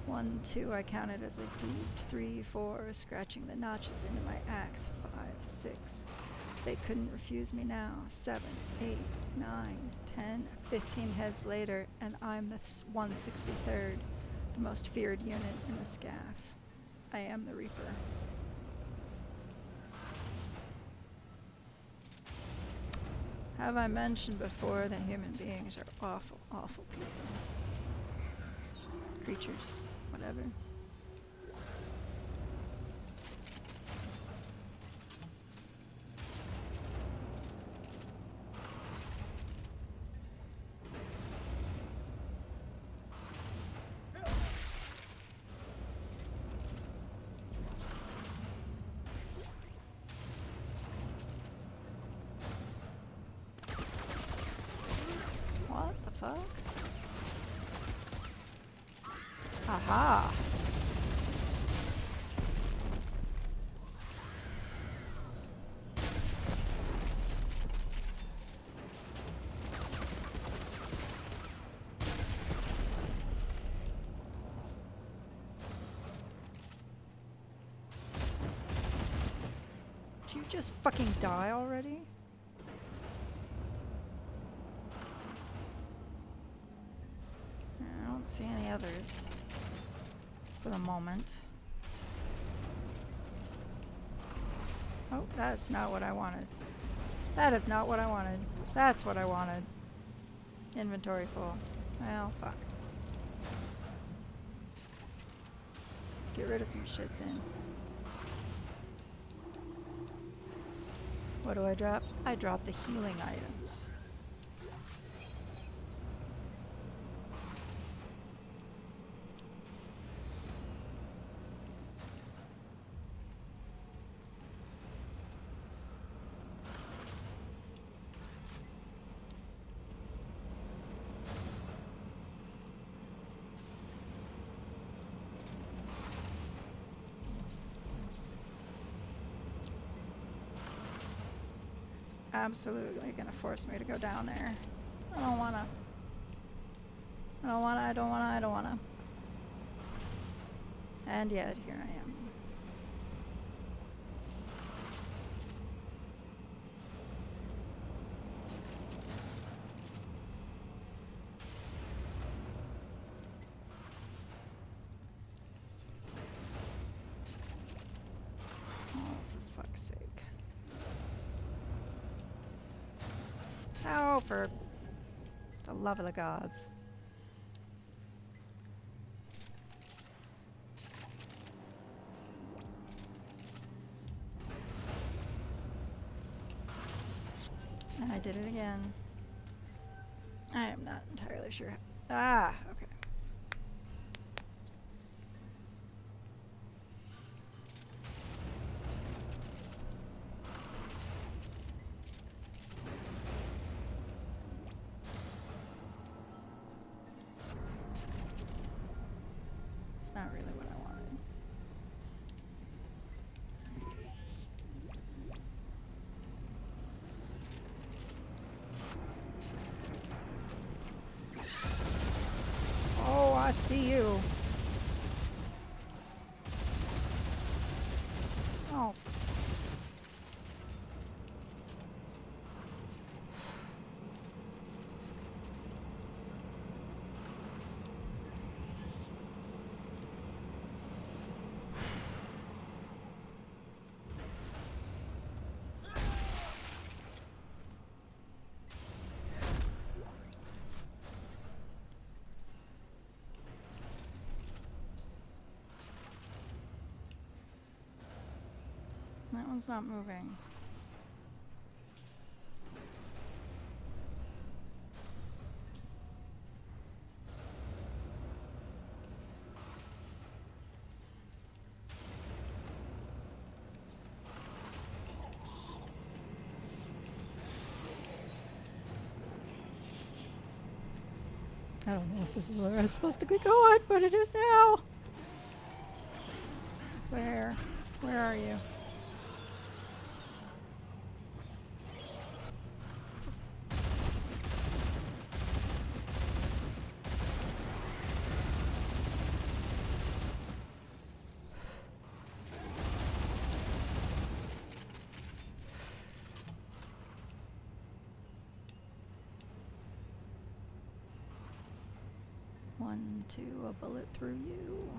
1, 2, I counted as I heaved. 3, 4, scratching the notches into my axe. 5, 6. They couldn't refuse me now. 7, 8, 9, 10, 15 heads later, and I'm the 163rd. The most feared unit in the SCAF. I am the Reaper. Have I mentioned before that human beings are awful, awful people? Creatures, whatever. What the fuck? Aha! Did you just fucking die already? I don't see any others for the moment. Oh, that's not what I wanted. That is not what I wanted. That's what I wanted. Inventory full. Well, fuck. Get rid of some shit then. What do I drop? I drop the healing items. Absolutely gonna force me to go down there. I don't wanna. I don't wanna, I don't wanna, I don't wanna. And yet, here I am. Oh, for fuck's sake. Oh, for the love of the gods. And I did it again. I am not entirely sure. Ah, okay. It's not really what I wanted. Oh, I see you. Oh. That one's not moving. I don't know if this is where I'm supposed to be going, but it is now. Where? Where are you? 1, 2, a bullet through you.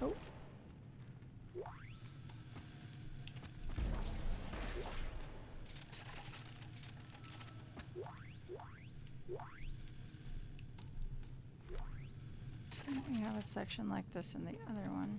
Oh. Didn't we have a section like this in the other one?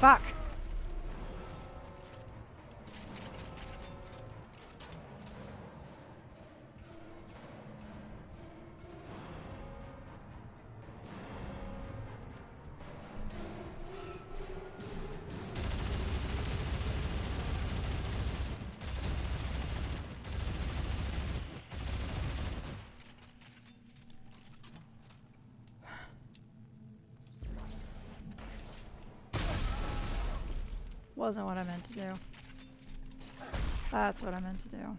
Fuck. Wasn't what I meant to do. That's what I meant to do.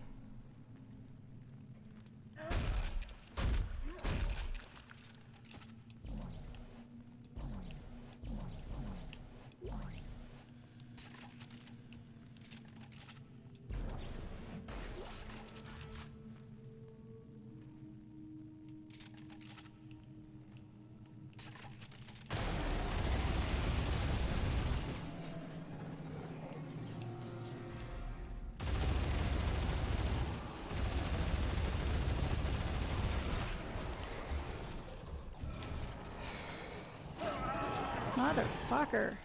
Motherfucker.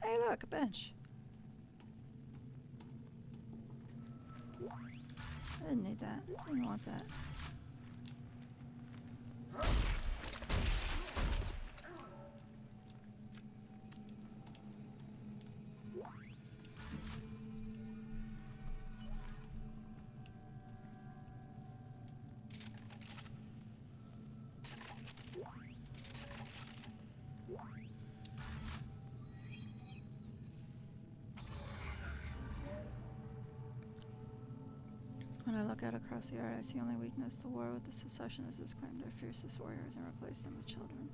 Hey, look, a bench. I didn't need that. I didn't want that. When I look out across the yard, I see only weakness. The war with the secessionists has claimed our fiercest warriors and replaced them with children.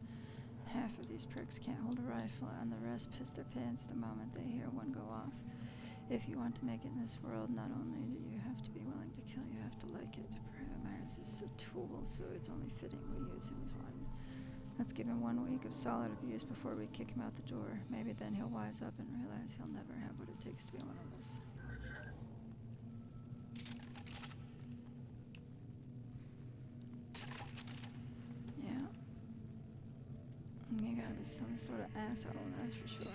Half of these pricks can't hold a rifle, and the rest piss their pants the moment they hear one go off. If you want to make it in this world, not only do you have to be willing to kill, you have to like it. Myers is a tool, so it's only fitting we use him as one. Let's give him 1 week of solid abuse before we kick him out the door. Maybe then he'll wise up and realize he'll never have what it takes to be one of us. Yeah. You gotta be some sort of asshole, that's for sure.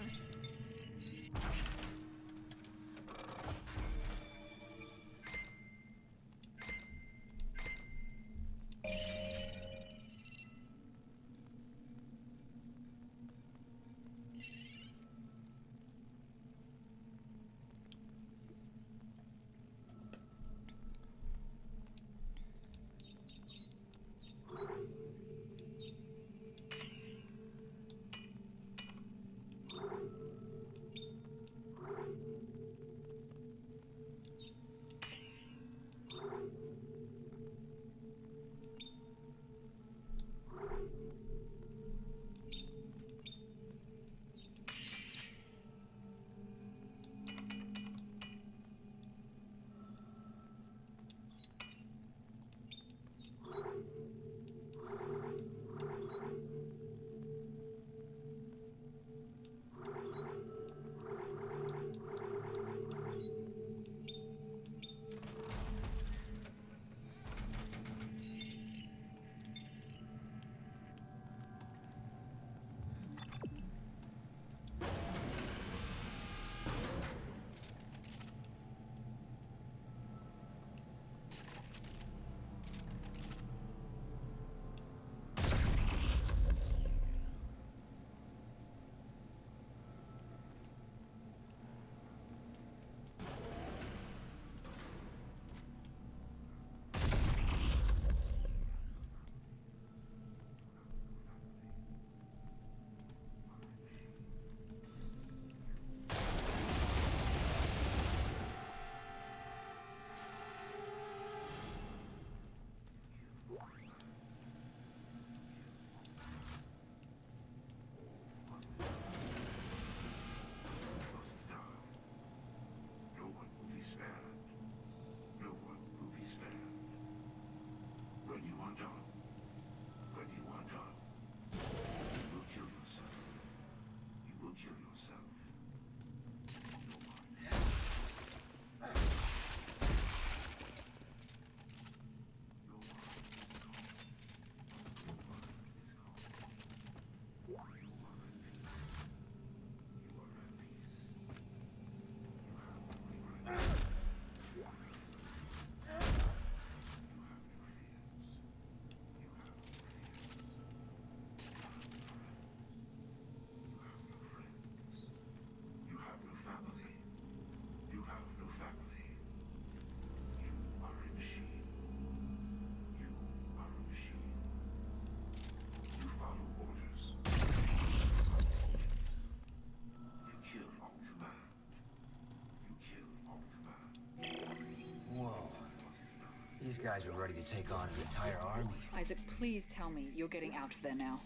These guys are ready to take on an entire army. Isaac, please tell me you're getting out of there now.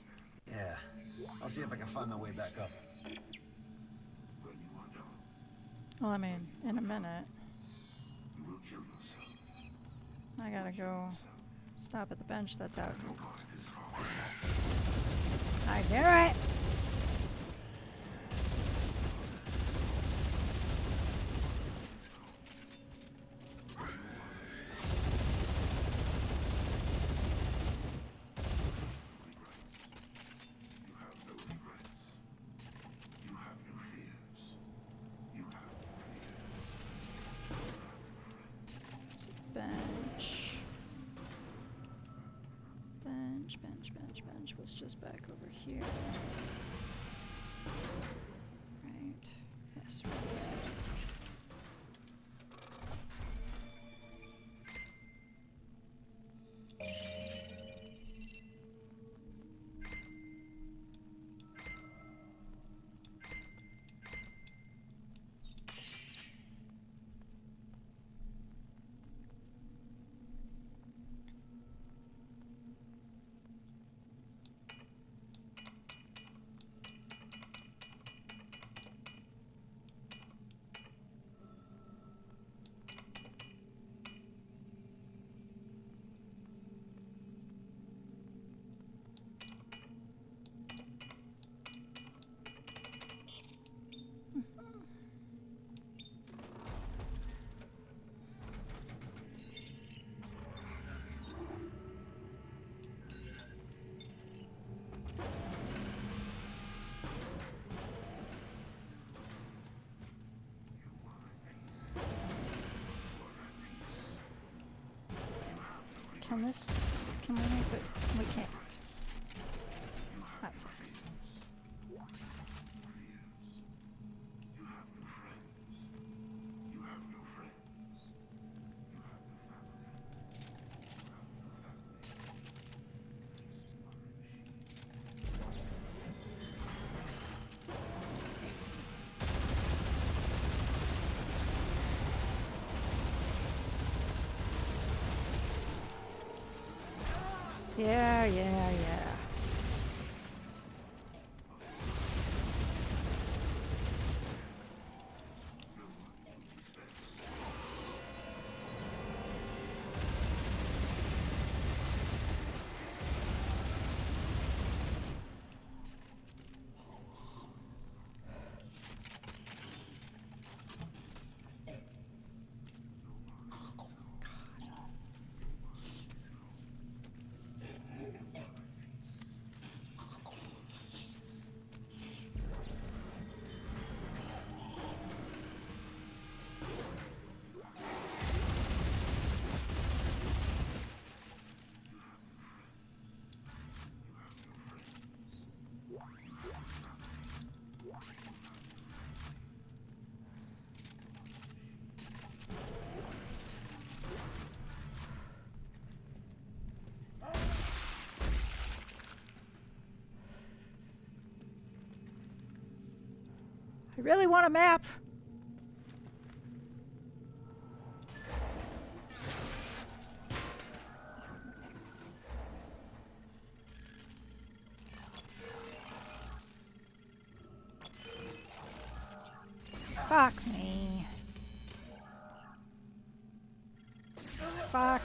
Yeah. I'll see if I can find my way back up. Well, I mean, in a minute. I gotta go stop at the bench that's out. I do it! Bench was just back over here. Right. Yes, right here. On this, can we make it? We can't. That sucks. Yeah, yeah, yeah. I really want a map. Fuck me. Fuck.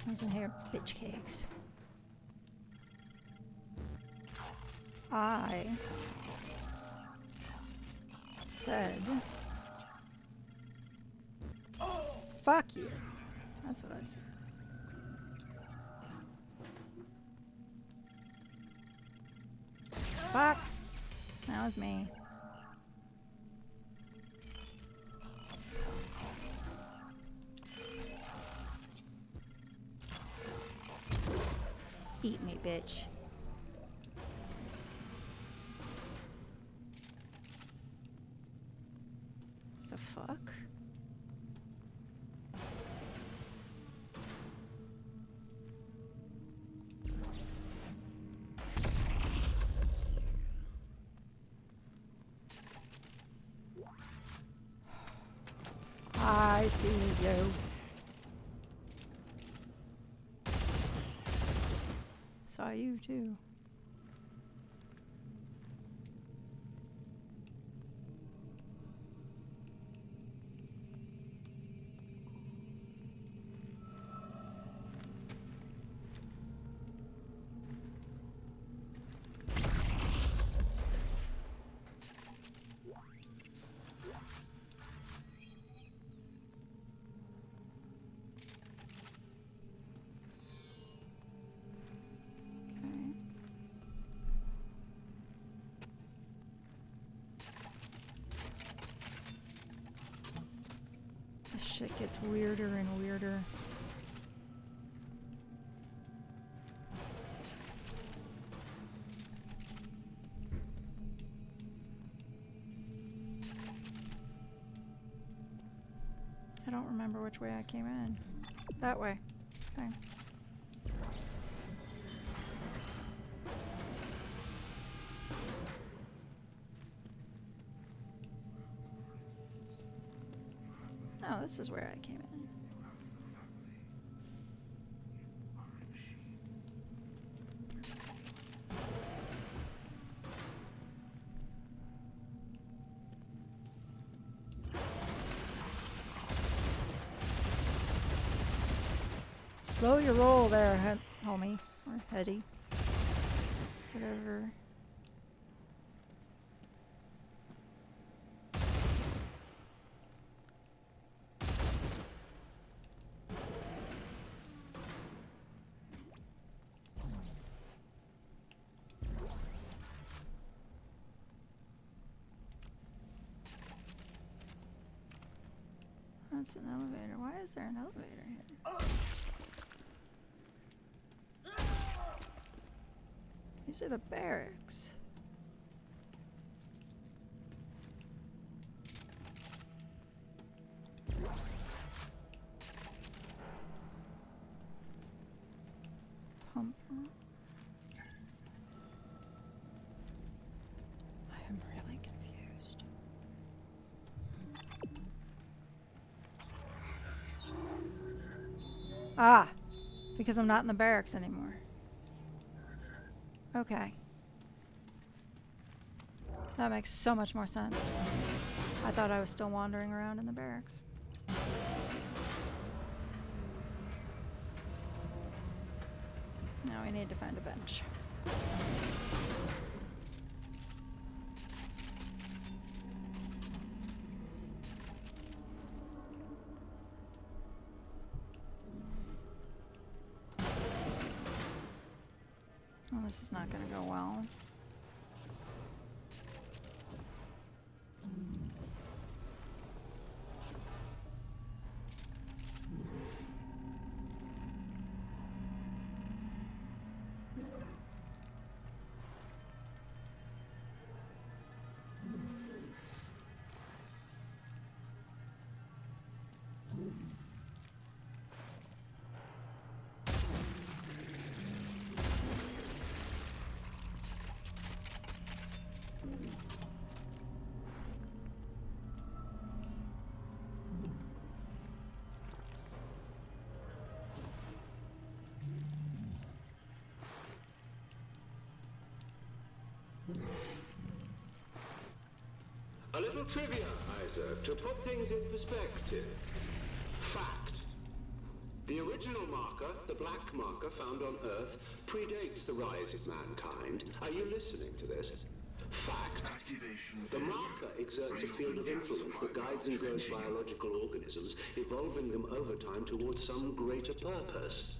What's in here? Bitch cakes. I said, fuck you. That's what I said. Fuck. That was me. Eat me, bitch. The fuck? I see you. Saw you too. This shit gets weirder and weirder. I don't remember which way I came in. That way. Okay. No, this is where I came in. Slow your roll there, homie. Or heady. Whatever. That's an elevator. Why is there an elevator here? These are the barracks. Pump. I am really confused. Ah, because I'm not in the barracks anymore. Okay. That makes so much more sense. I thought I was still wandering around in the barracks. Now we need to find a bench. Well, this is not going to go well. A little trivia, Isaac, to put things in perspective. Fact. The original marker, the black marker found on Earth, predates the rise of mankind. Are you listening to this? Fact. The marker exerts a field of influence that guides and grows biological organisms, evolving them over time towards some greater purpose.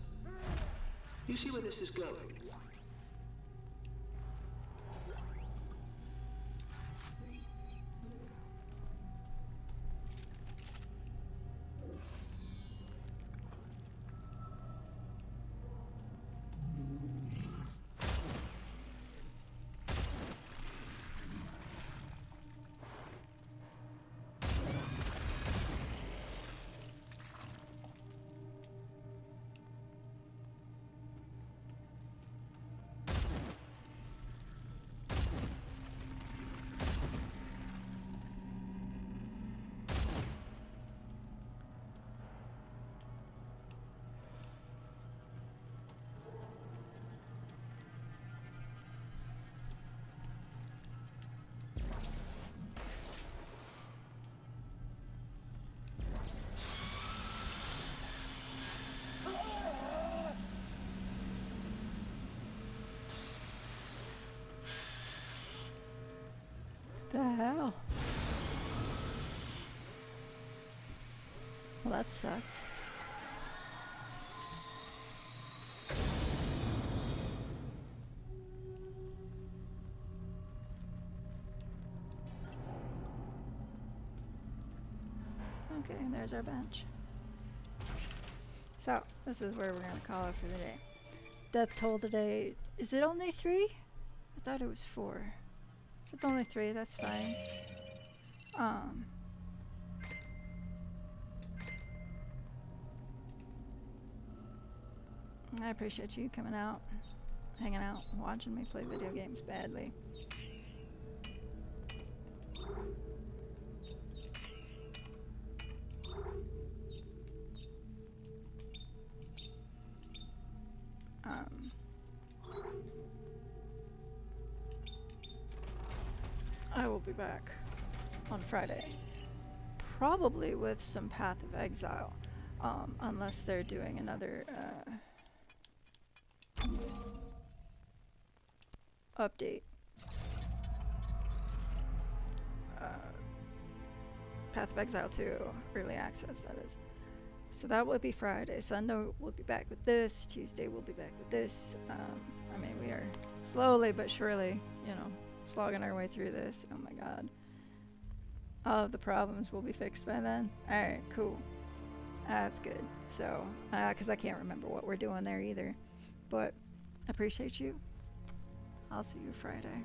You see where this is going? The hell? Well, that sucked. Okay, there's our bench. So, this is where we're going to call it for the day. Death toll today. Is it only 3? I thought it was 4. If it's only 3, that's fine. I appreciate you coming out, hanging out, watching me play video games badly. I will be back on Friday, probably with some Path of Exile, unless they're doing another update. Path of Exile 2, early access, that is. So that will be Friday. Sunday we'll be back with this. Tuesday we'll be back with this. I mean, we are slowly but surely, you know, slogging our way through this. Oh my god. All of the problems will be fixed by then. Alright, cool. That's good. So, because I can't remember what we're doing there either. But, appreciate you. I'll see you Friday.